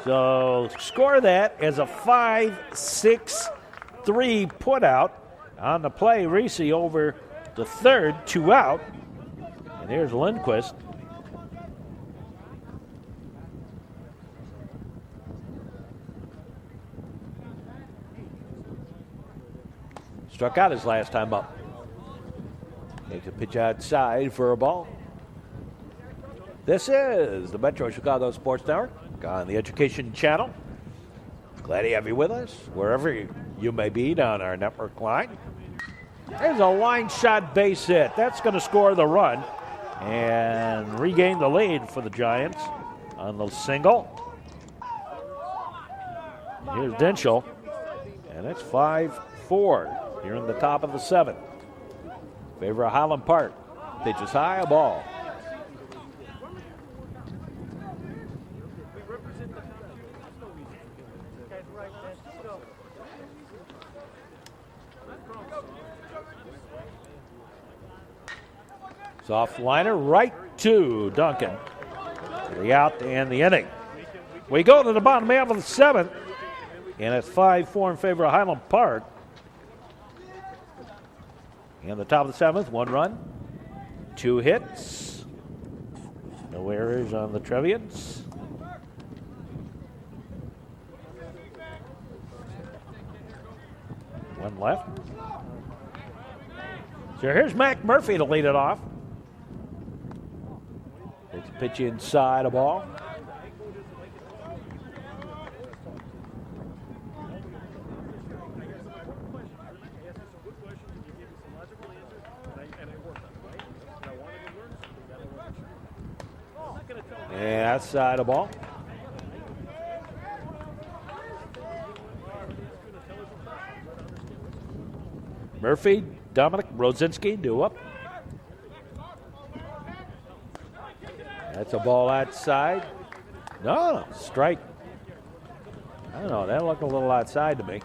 So score that as a 5-6-3 putout on the play. Reese over to third, 2 out. And here's Lindquist. Struck out his last time up. Makes a pitch outside for a ball. This is the Metro Chicago Sports Network on the Education Channel. Glad to have you with us, wherever you may be down our network line. There's a line shot base hit. That's going to score the run and regain the lead for the Giants on the single. Here's Denschel, and it's 5-4 here in the top of the 7th. Favor of Highland Park. Pitches high, a ball. Soft liner right to Duncan. The out and the inning. We go to the bottom half of the 7th, and it's 5-4 in favor of Highland Park. And the top of the 7th, 1 run, 2 hits. No errors on the Trevians. One left. So here's Mac Murphy to lead it off. It's a pitch inside a ball. And outside a ball. Murphy, Dominic Rosinski due up. That's a ball outside. No, strike. I don't know. That looked a little outside to me.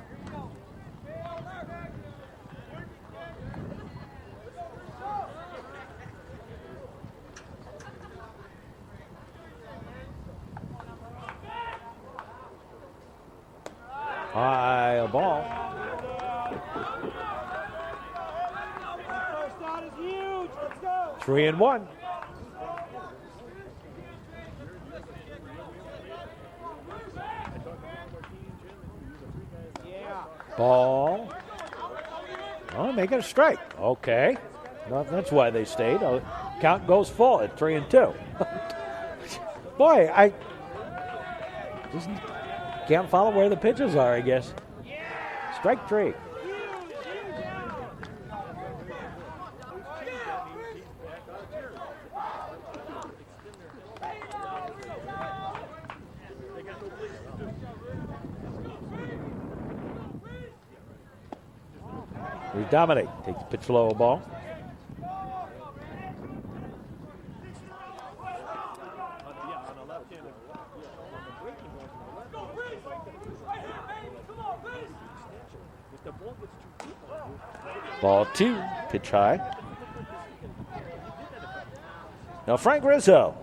High a ball. It's 3-1. Ball. Oh, make it a strike. Okay. Well, that's why they stayed. Count goes full at 3-2. Boy, I just can't follow where the pitches are, I guess. Strike 3. Here's Dominic. Takes the pitch low ball. Ball 2. Pitch high. Now Frank Rizzo.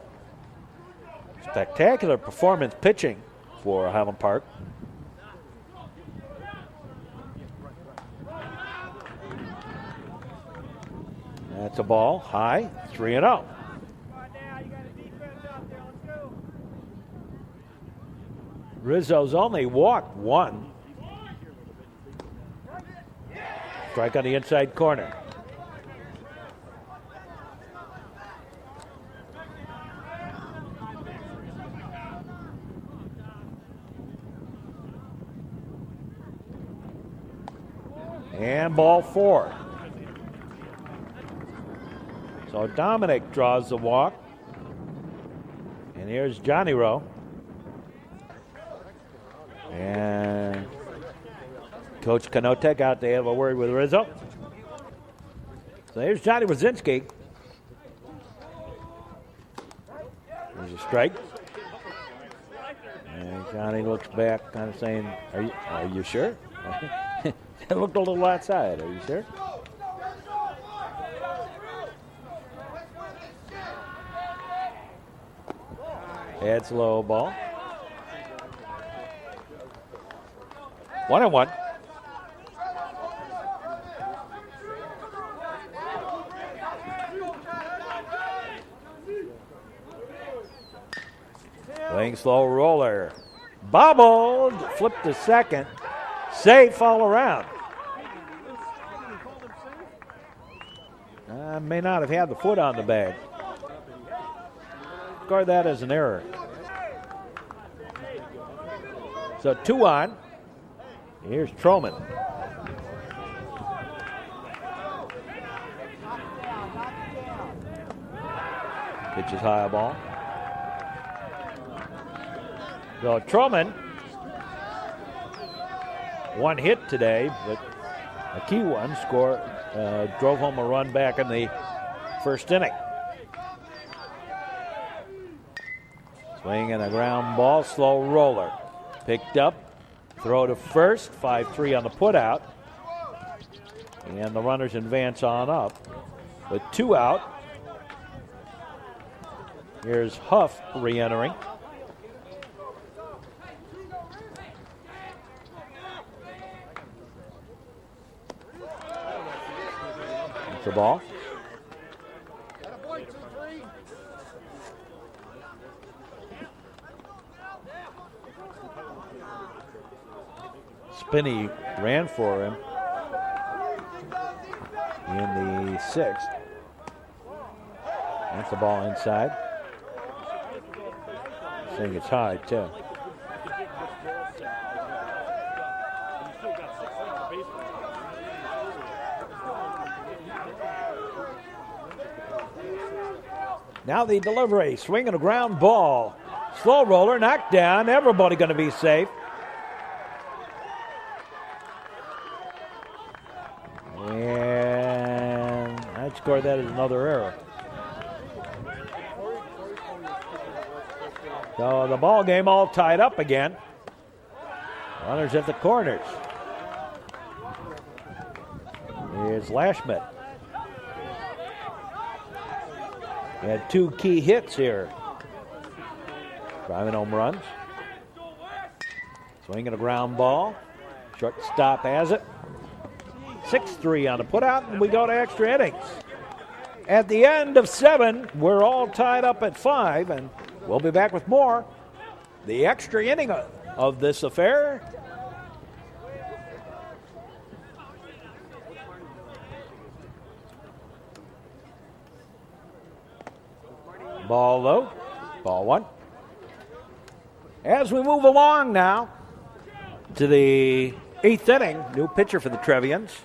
Spectacular performance pitching for Highland Park. That's a ball high, 3-0. Rizzo's only walked 1. Strike on the inside corner. And ball 4. So Dominic draws the walk. And here's Johnny Rowe. And Coach Kanotek out to have a word with Rizzo. So here's Johnny Wazinski. There's a strike. And Johnny looks back kind of saying, are you sure? It looked a little outside. Are you sure? It's low ball. 1-1. Playing slow roller. Bobbled. Flipped to second. Safe all around. May not have had the foot on the bag. Score that as an error. So 2 on. Here's Troman. Pitches high ball. So Troman, 1 hit today, but a key one. Drove home a run back in the first inning. Swing and a ground ball, slow roller. Picked up, throw to first, 5-3 on the putout. And the runners advance on up. With 2 out, here's Huff re-entering. That's the ball. Spinney ran for him in the 6th. That's the ball inside. I think it's high, too. Now the delivery, swinging a ground ball. Slow roller, knocked down. Everybody going to be safe. And I'd score that as another error. So the ball game all tied up again. Runners at the corners. Here's Lashmet. He had 2 key hits here. Driving home runs. Swinging a ground ball. Shortstop has it. 6-3 on the putout, and we go to extra innings. At the end of 7, we're all tied up at 5, and we'll be back with more. The extra inning of this affair. Ball low. Ball 1. As we move along now to the 8th inning, new pitcher for the Trevians.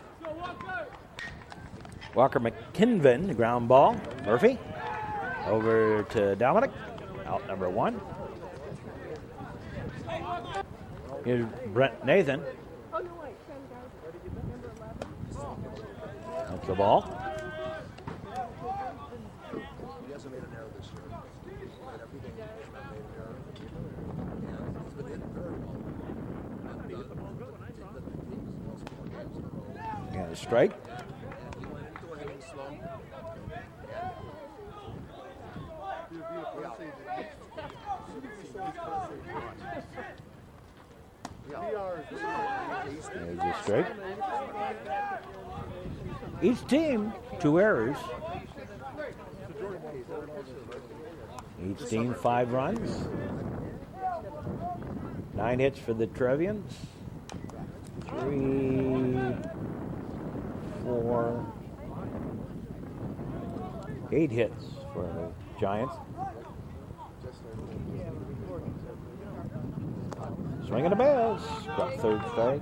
Walker McKinven, the ground ball. Murphy over to Dominic. Out number 1. Here's Brent Nathan. That's the ball. He hasn't made an error this year. But everything he's not made an error. And he's been hitting very well. And a strike. And he went into a hitting slump. There's a strike. Each team, 2 errors. Each team, 5 runs. 9 hits for the Trevians. 3, 4, 8 hits for the Giants. Swing and a miss. Got 3rd strike.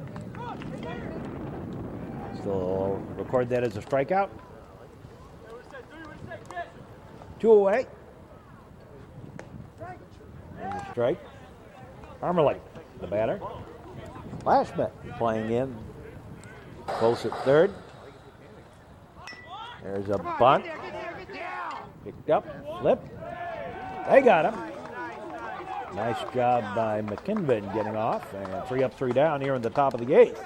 Still record that as a strikeout. 2 away. And a strike. Armalite, the batter. Flashback playing in. Close at 3rd. There's a bunt. Picked up, flipped. They got him. Nice job by McKinvin getting off. And 3 up, 3 down here in the top of the 8th.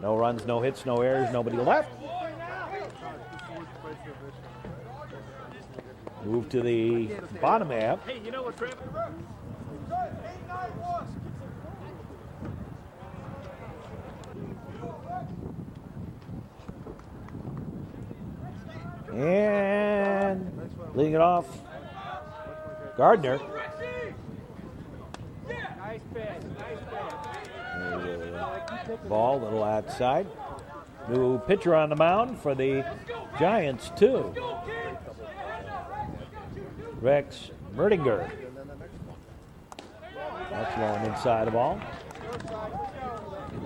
No runs, no hits, no errors, nobody left. Move to the bottom half. Hey, you know what, Trip? And leading it off, Gardner. Nice pass, nice pass. Ball, a little outside. New pitcher on the mound for the Giants, too. Rex Merdinger. That's long inside the ball.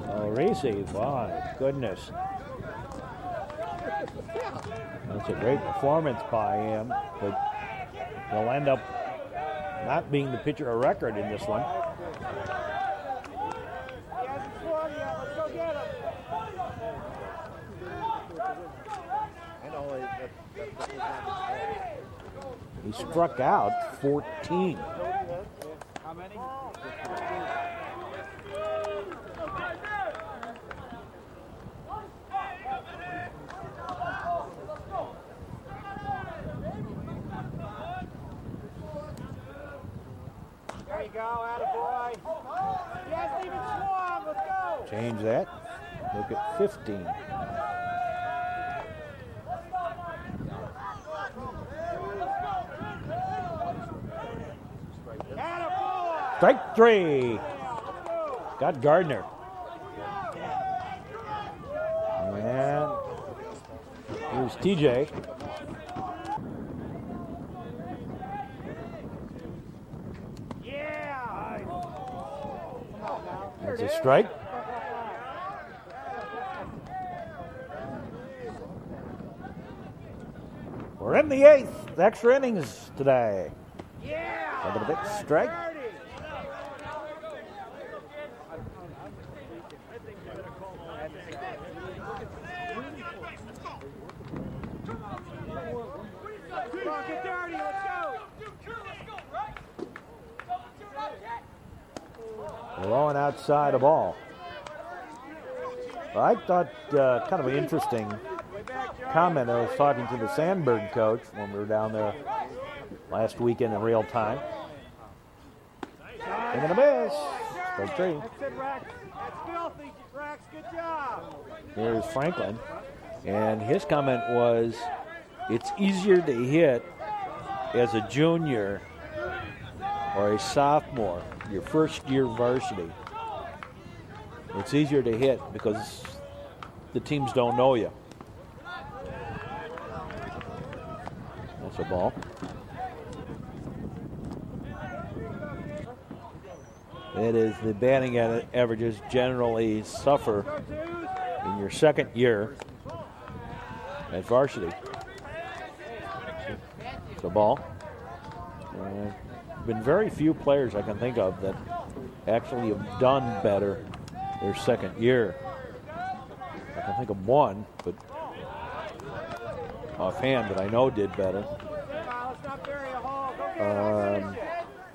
Oh, Reese, my goodness. That's a great performance by him, but he'll end up not being the pitcher of record in this one. He struck out 14. How many? There you go, attaboy. He hasn't even swung, let's go. Change that. Look at 15. Strike 3. Got Gardner. And here's TJ. Yeah. That's a strike. We're in the 8th. Extra innings today. Yeah. Look at the big strike. Come on, get dirty, let's go. Low and outside a ball. I thought kind of an interesting comment. I was talking to the Sandberg coach when we were down there last weekend in real time. Swing and a miss. Strike 3. That's it, Rex. That's filthy, Rex. Good job. Here's Franklin. And his comment was, it's easier to hit as a junior or a sophomore, your first year varsity. It's easier to hit because the teams don't know you. That's a ball. It is the batting averages generally suffer in your second year at varsity. It's a ball. Been very few players I can think of that actually have done better their second year. I can think of one, but offhand, but I know did better. Let's not bury a hole. Go get it. Finish it.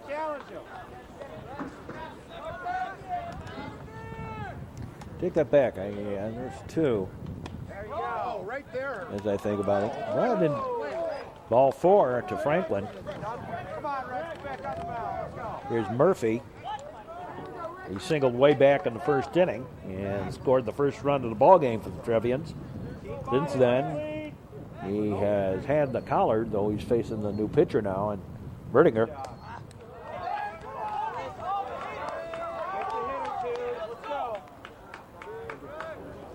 Challenge him. Take that back. There's two. There you go. Right there. As I think about it. Well, then ball 4 to Franklin. Come on, Rex. Back on the ball. Let's go. Here's Murphy. He singled way back in the first inning and scored the first run of the ball game for the Trevians. Since then, he has had the collar, though he's facing the new pitcher now, and Vertinger.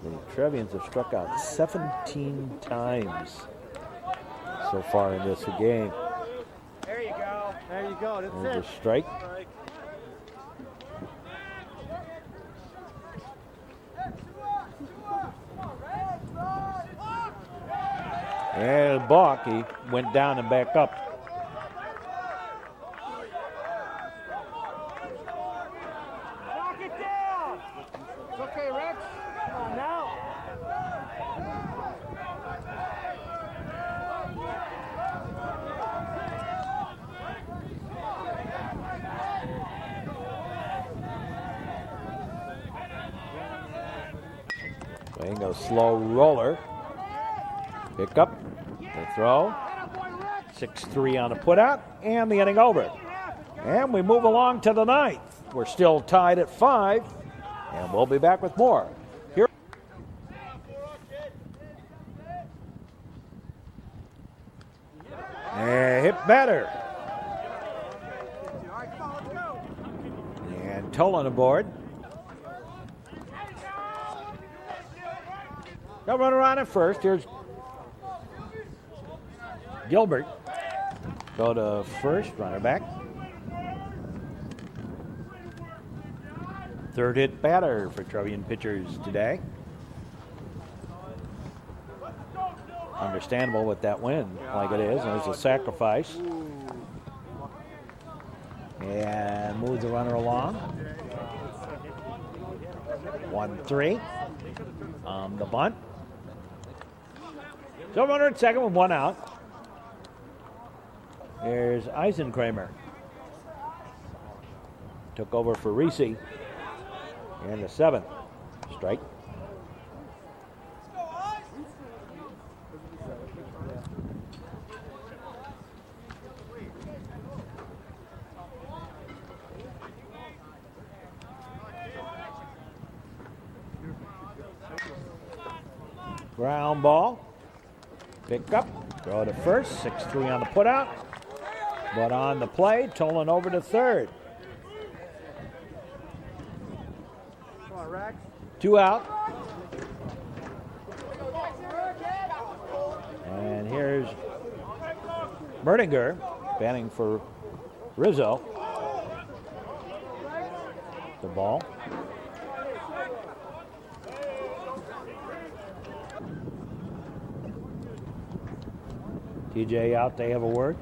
The Trevians have struck out 17 times so far in this game. There you go. There you go. That's There's it. a strike. And balk, he went down and back up. Knock it down. It's okay, Rex. Come on now. Playing a slow roller. Pick up, the throw. 6-3 on the putout, and the inning over. And we move along to the ninth. We're still tied at 5, and we'll be back with more. Here. And hit better. And Tolan aboard. No runner on at first. Here's Gilbert. Go to first, runner back. Third hit batter for Trevian pitchers today. Understandable with that win like it is. There's a sacrifice. And moves the runner along. 1-3 on the bunt. So runner at second with 1 out. Here's Eisenkramer. Took over for Reese. And the 7th strike. Ground ball. Pick up. Throw to first. 6-3 on the putout. But on the play, Tolan over to third. 2 out. And here's Merdinger batting for Rizzo. The ball. TJ out, they have a word.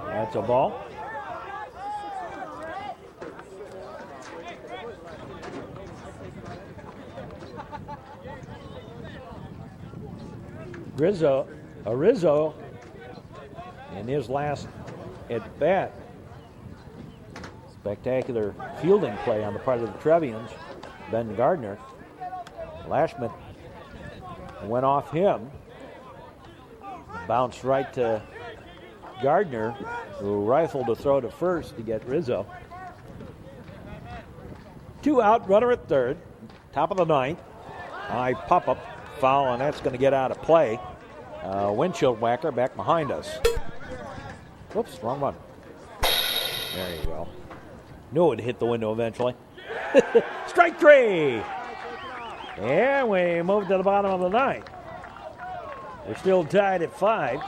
That's a ball. Rizzo in his last at bat. Spectacular fielding play on the part of the Trevians. Ben Gardner. Lashman went off him. Bounced right to Gardner, who rifled a throw to first to get Rizzo. 2 out, runner at third. Top of the ninth. High pop-up foul, and that's going to get out of play. Windshield whacker back behind us. Whoops, wrong one. There you go. Knew it would hit the window eventually. Strike 3. And we move to the bottom of the ninth. We're still tied at 5.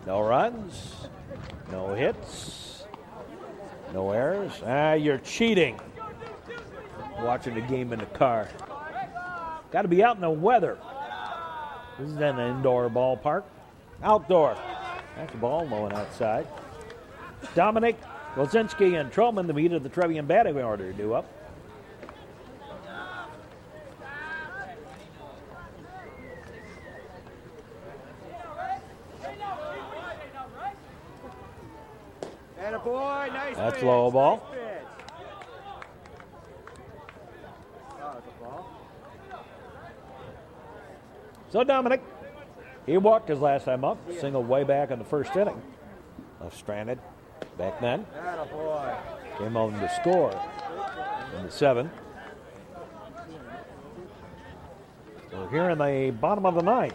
No runs, no hits, no errors. You're cheating. Watching the game in the car. Got to be out in the weather. This is an indoor ballpark. Outdoor. That's the ball low and outside. Dominic Wilczynski and Trollman, the meat of the Trevian batting order, due up. Attaboy, nice That's pitch, low ball. nice pitch. Oh, it's a ball. So Dominic, he walked his last time up, singled way back in the first inning. Left stranded back then. Attaboy. Came home to score in the 7th. So here in the bottom of the 9th.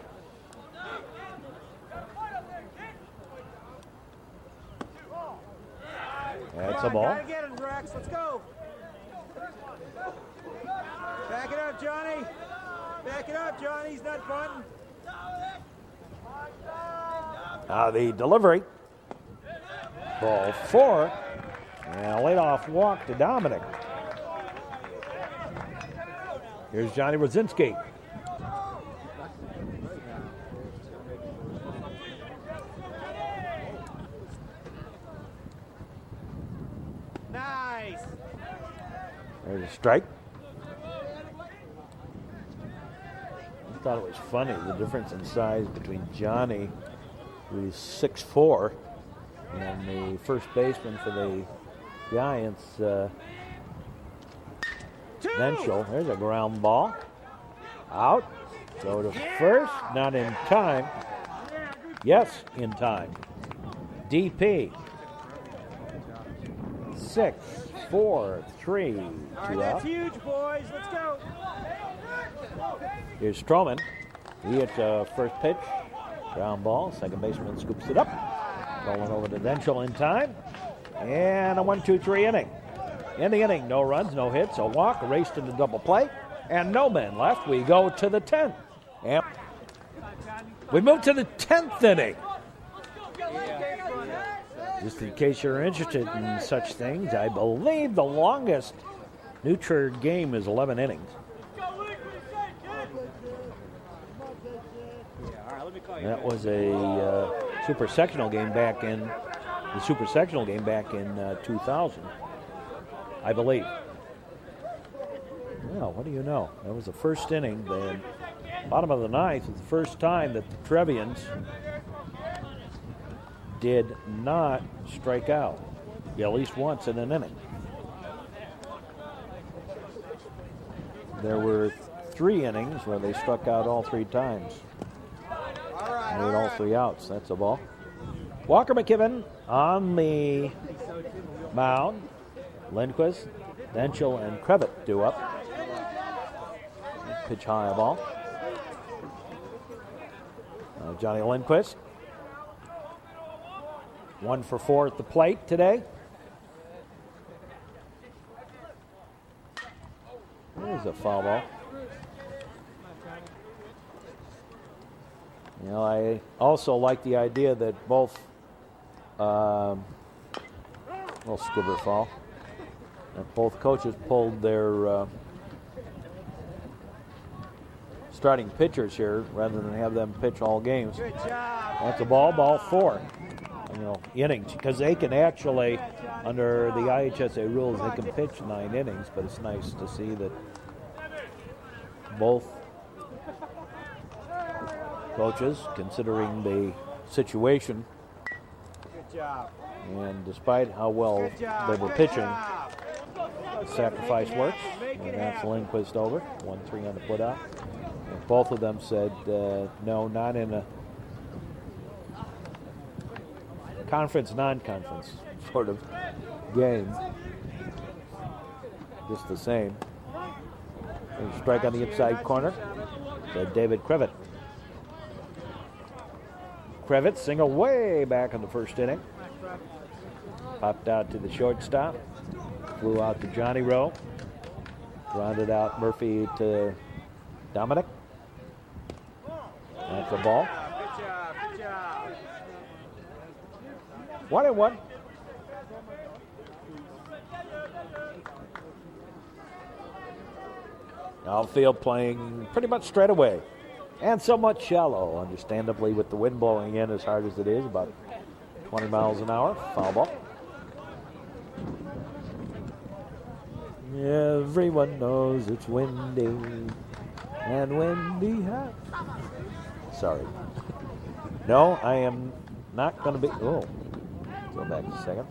That's a ball. Gotta get it, Rex. Let's go. Back it up, Johnny. Back it up, Johnny. He's not bunting. Now the delivery. Ball 4. And a leadoff walk to Dominic. Here's Johnny Wilczynski. Nice. There's a strike. I thought it was funny, the difference in size between Johnny, who's 6'4", and the first baseman for the Giants, Venchel. There's a ground ball. Out. Go to first. Not in time. Yes, in time. DP. 6, 4, 3, 2 All right, out. that's huge, boys. Let's go. Here's Stroman. He hits first pitch. Ground ball. Second baseman scoops it up. Rolling over to Venchel in time. And a 1-2-3 inning. In the inning, no runs, no hits, a walk, a race to the double play, and no men left. We go to the 10th. Yep. We move to the 10th inning. Just in case you're interested in such things, I believe the longest New Trier game is 11 innings. That was a super sectional game back in 2000, I believe. Well, what do you know? That was the first inning. The bottom of the 9th was the first time that the Trevians did not strike out at least once in an inning. There were 3 innings where they struck out all 3 times. Made all 3 outs. That's a ball. Walker McKibben on the mound. Lindquist, Venchel, and Krevitt due up. Pitch high, a ball. Johnny Lindquist. 1 for 4 at the plate today. There's a foul ball. You know, I also like the idea that both, little squibber foul, that both coaches pulled their starting pitchers here rather than have them pitch all games. Good job. That's a ball, ball 4. You know, innings, because they can actually, under the IHSA rules, they can pitch 9 innings, but it's nice to see that both coaches, considering the situation, Good job. and despite how well Good job. they were Good pitching, job. the sacrifice works, Make it and that's happen. Lindquist over, 1-3 on the putout. And both of them said, no, not in a conference, non-conference sort of game. Just the same. There's a strike on the inside corner. Said David Krevitt. Krevitt single way back in the first inning. Popped out to the shortstop. Flew out to Johnny Rowe. Grounded out Murphy to Dominic. That's a ball. Good job. Good job. 1-1. Outfield playing pretty much straight away and somewhat shallow, understandably, with the wind blowing in as hard as it is, about 20 miles an hour. Foul ball. Everyone knows it's windy, and windy has. Sorry. No, I am not going to be. Oh, go back a second.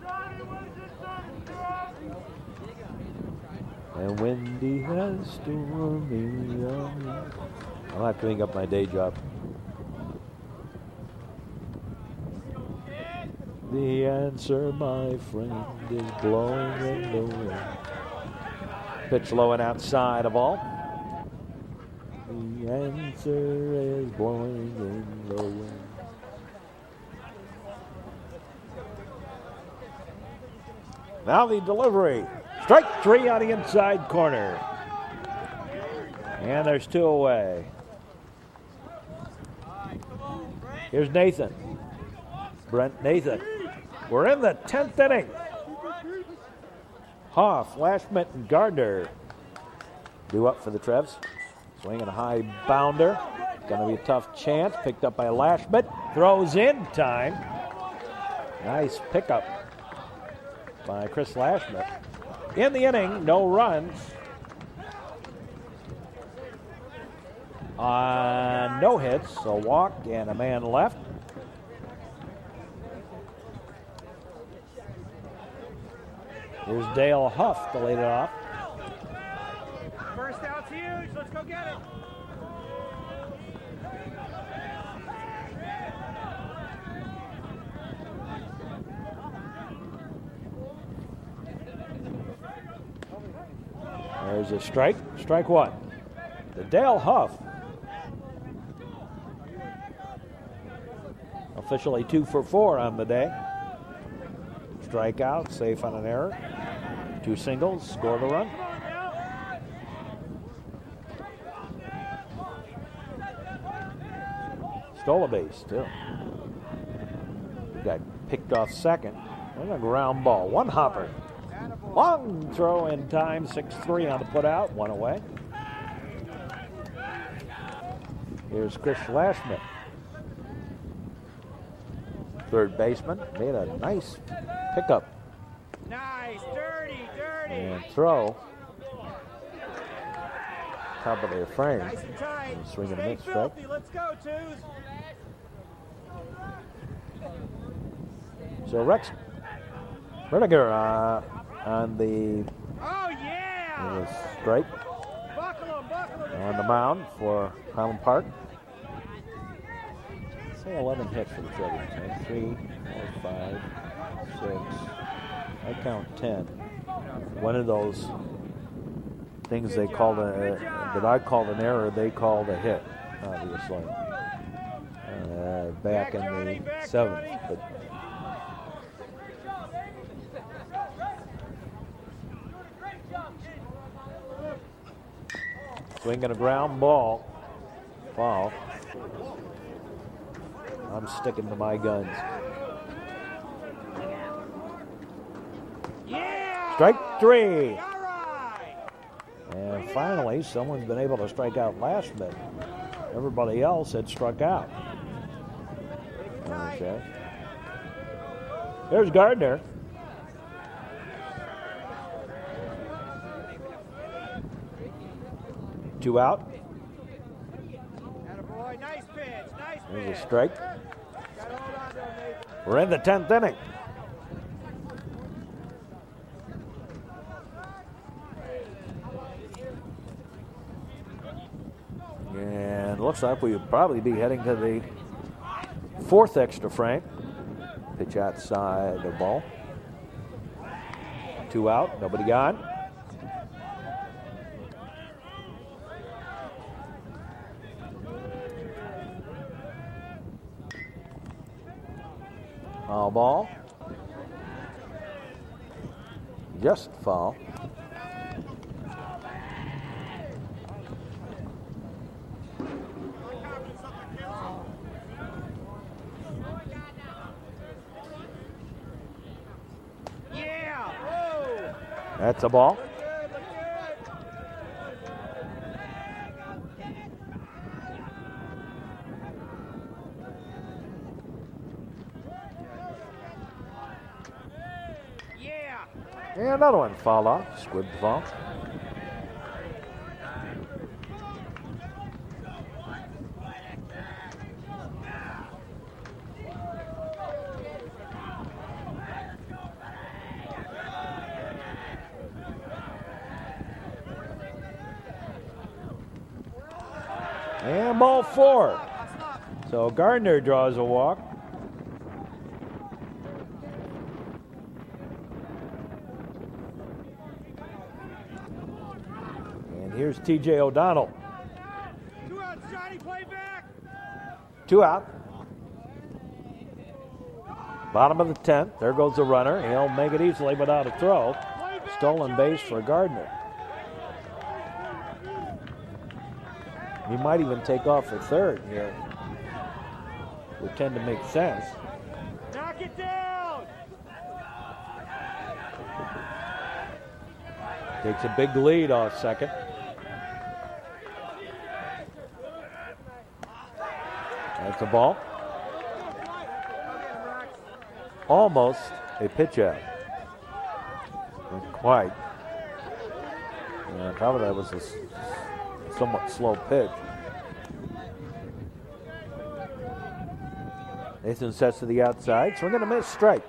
And windy has stormy. I'll have to hang up my day job. The answer, my friend, is blowing in the wind. Pitch low and outside of all. The answer is blowing in the wind. Now the delivery. Strike three on the inside corner. And there's two away. Here's Nathan. Brent Nathan. We're in the 10th inning. Hoff, Lashmet, and Gardner due up for the Trevs. Swinging a high bounder. Going to be a tough chance. Picked up by Lashmet. Throws in time. Nice pickup by Chris Lashmet. In the inning, no runs. No hits, a walk and a man left. Here's Dale Huff to lead it off. First out's huge. Let's go get it. There's a strike. Strike one. To Dale Huff. Officially 2 for 4 on the day. Strikeout, safe on an error. 2 singles, score the run. Stole a base, too. Got picked off second. And a ground ball. One hopper. Long throw in time. 6-3 on the putout. One away. Here's Chris Lashmet. Third baseman. Made a nice pickup. Nice. Dirty. And throw. Top of their frame. Nice and tight. And swing and a Stay miss, strike. filthy. Let's go, twos. So Rex Vertiger on the Oh, yeah. strike Buckle him. on the mound for Highland Park. Say 11 hits for the Trevians. 3, 4, 5, 6. I count 10. One of those things they called that I called an error, they called a hit, obviously. Back in the 7th. But swinging a ground ball. Foul. I'm sticking to my guns. Yeah. Strike 3. All right. And finally, someone's been able to strike out Lashmet. Everybody else had struck out. Okay. There's Gardner. Two out. Attaboy. Nice pitch. There's a strike. Gotta hold on to him, Nathan. We're in the 10th inning. And it looks like we'll probably be heading to the 4th extra frame. Pitch outside the ball. 2 out, nobody gone. Foul ball. Just foul. Yeah. Whoa. That's a ball. And another one foul off. Squib foul. ball 4. So Gardner draws a walk. And here's TJ O'Donnell. 2 outs, Johnny, play back. 2 out. Bottom of the 10th. There goes the runner. He'll make it easily without a throw. Stolen base for Gardner. He might even take off for third here. Would tend to make sense. Knock it down. Takes a big lead off second. That's a ball. Almost a pitch out. Not quite. Probably that was a somewhat slow pitch. Nathan sets to the outside, swing and a miss, strike.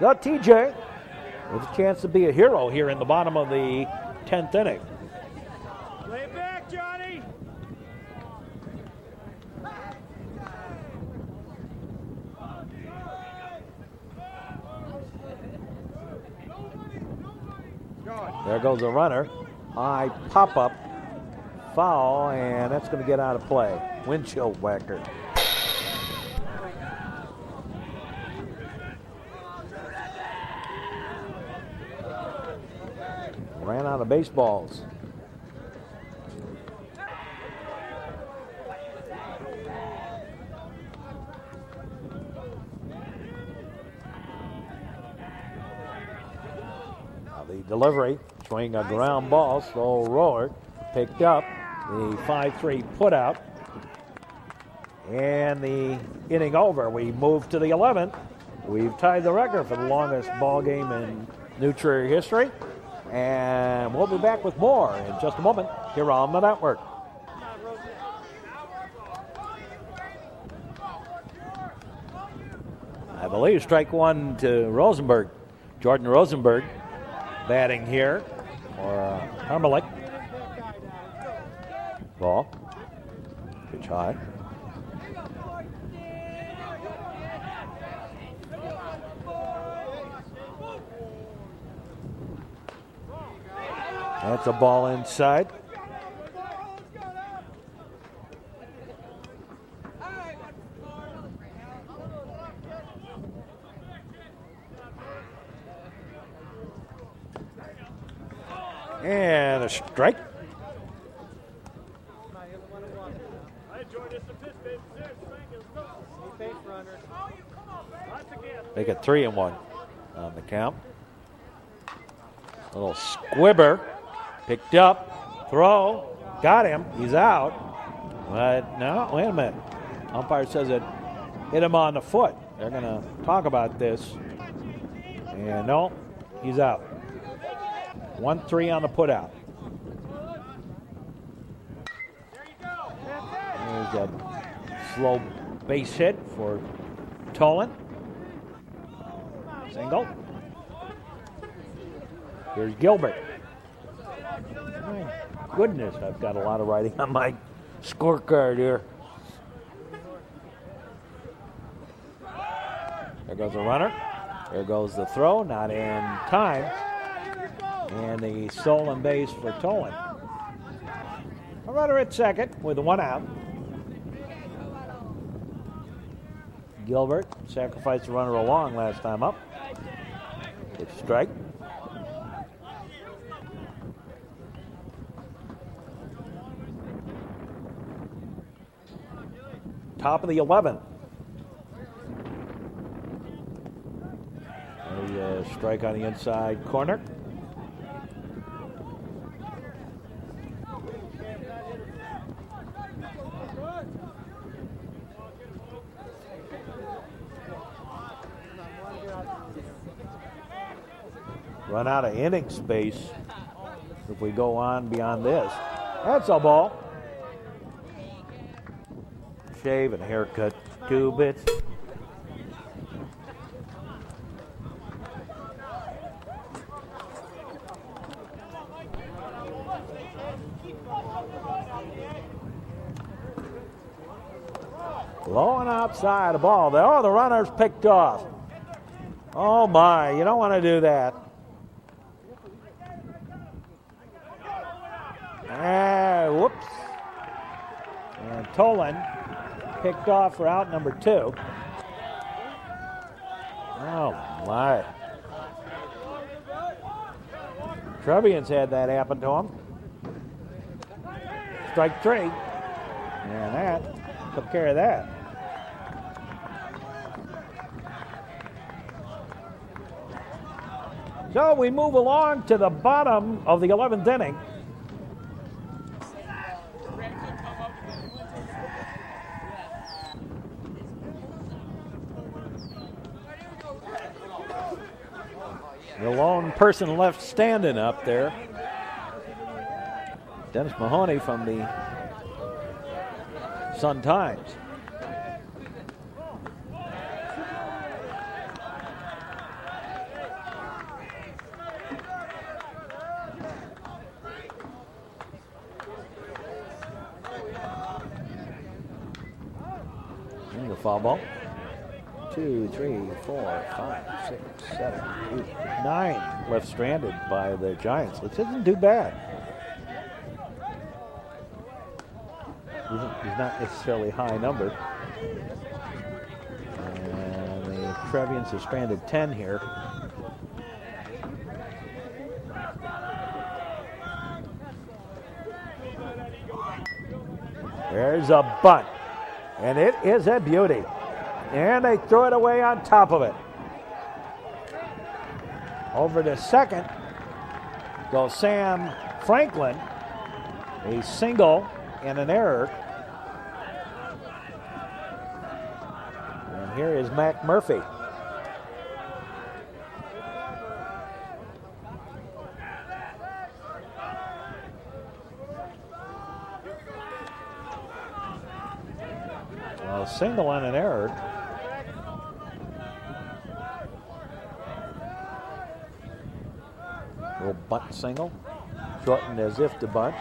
Got TJ with a chance to be a hero here in the bottom of the 10th inning. Play it back, Johnny. There goes the runner. High pop-up, foul, and that's going to get out of play. Windshield whacker. Ran out of baseballs. Now the delivery, swing a ground ball, slow roller, picked up. The 5-3 put out. And the inning over. We move to the 11th. We've tied the record for the longest ball game in New Trier history. And we'll be back with more in just a moment here on the network. I believe strike one to Rosenberg. Jordan Rosenberg batting here for Harmelick. Ball. Pitch high. That's a ball inside. And a strike. Make it 3-1 on the count. Little squibber. Picked up, throw, got him, he's out. But no, wait a minute. Umpire says it hit him on the foot. They're going to talk about this. And no, he's out. 1-3 on the put out. There's a slow base hit for Tolan. Single. Here's Gilbert. My goodness, I've got a lot of writing on my scorecard here. There goes the runner. There goes the throw, not in time. And the stolen base for Tolan. A runner at second with 1 out. Gilbert sacrificed the runner along last time up. It's a strike. Top of the 11th. A strike on the inside corner. Run out of inning space if we go on beyond this. That's a ball. Shave and haircut, 2 bits. Low and outside the ball. The runner's picked off. Oh, my. You don't want to do that. Whoops. And Tolan picked off for out number 2. Oh, my. Trevians had that happen to him. Strike 3. And that took care of that. So we move along to the bottom of the 11th inning. The lone person left standing up there, Dennis Mahoney from the Sun-Times. And the foul ball. 2, 3, 4, 5, 6, 7, 8, 9 left stranded by the Giants, which isn't too bad. He's not necessarily high number. And the Trevians have stranded 10 here. There's a bunt, and it is a beauty. And they throw it away on top of it. Over to second goes Sam Franklin. A single and an error. And here is Mac Murphy. Well, a single and an error. Little bunt single, shortened as if to bunt.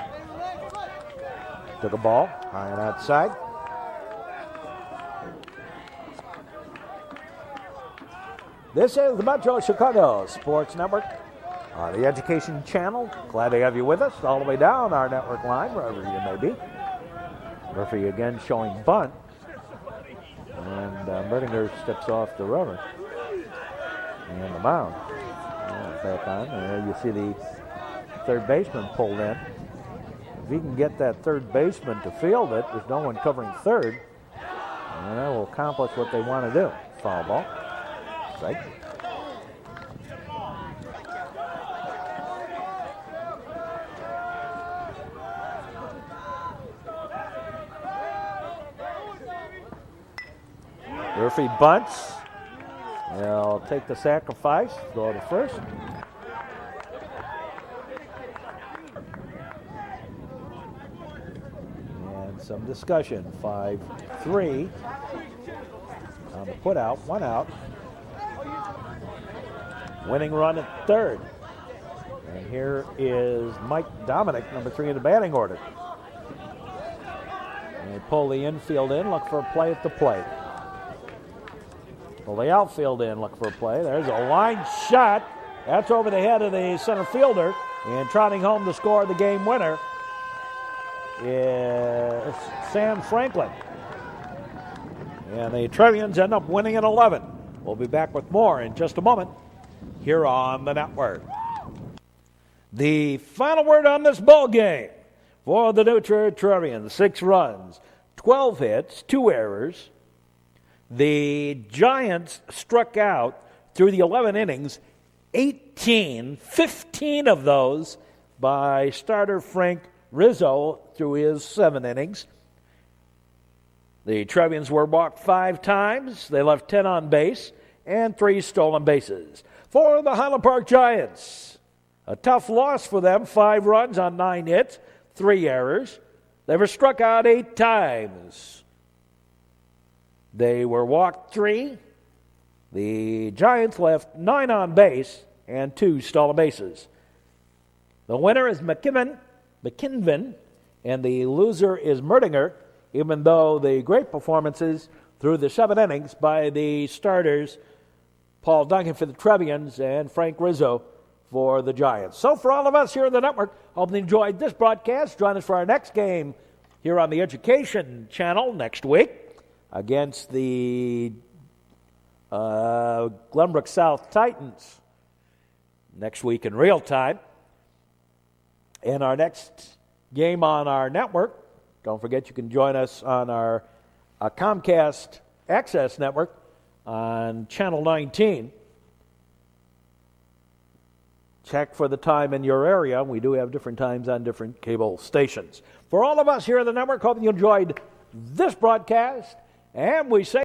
Took a ball, high and outside. This is the Metro Chicago Sports Network on the Education Channel. Glad to have you with us all the way down our network line, wherever you may be. Murphy again showing bunt. And Merdinger steps off the rubber and the mound. Back on. There you see the third baseman pulled in. If he can get that third baseman to field it, there's no one covering third, and that will accomplish what they want to do. Foul ball. Strike. Murphy bunts. They'll take the sacrifice, throw to first. And some discussion. 5-3 on the put out, 1 out. Winning run at third. And here is Mike Dominic, number 3 in the batting order. And they pull the infield in, look for a play at the plate. Pull the outfield in, look for a play. There's a line shot. That's over the head of the center fielder. And trotting home to score the game winner is Sam Franklin. And the Trevians end up winning at 11. We'll be back with more in just a moment here on the network. The final word on this ball game for the new Trier Trevians: 6 runs, 12 hits, 2 errors. The Giants struck out through the 11 innings, 15 of those by starter Frank Rizzo through his 7 innings. The Trevians were walked 5 times. They left 10 on base and 3 stolen bases. For the Highland Park Giants, a tough loss for them, 5 runs on 9 hits, 3 errors. They were struck out 8 times. They were walked 3. The Giants left 9 on base and 2 stolen bases. The winner is McKinven, and the loser is Merdinger. even though the great performances through the 7 innings by the starters, Paul Duncan for the Trevians and Frank Rizzo for the Giants. So for all of us here on the network, hope you enjoyed this broadcast. Join us for our next game here on the Education Channel next week against the Glenbrook South Titans next week in real time. And our next game on our network, don't forget you can join us on our Comcast Access Network on Channel 19. Check for the time in your area. We do have different times on different cable stations. For all of us here at the network, hope you enjoyed this broadcast, and we say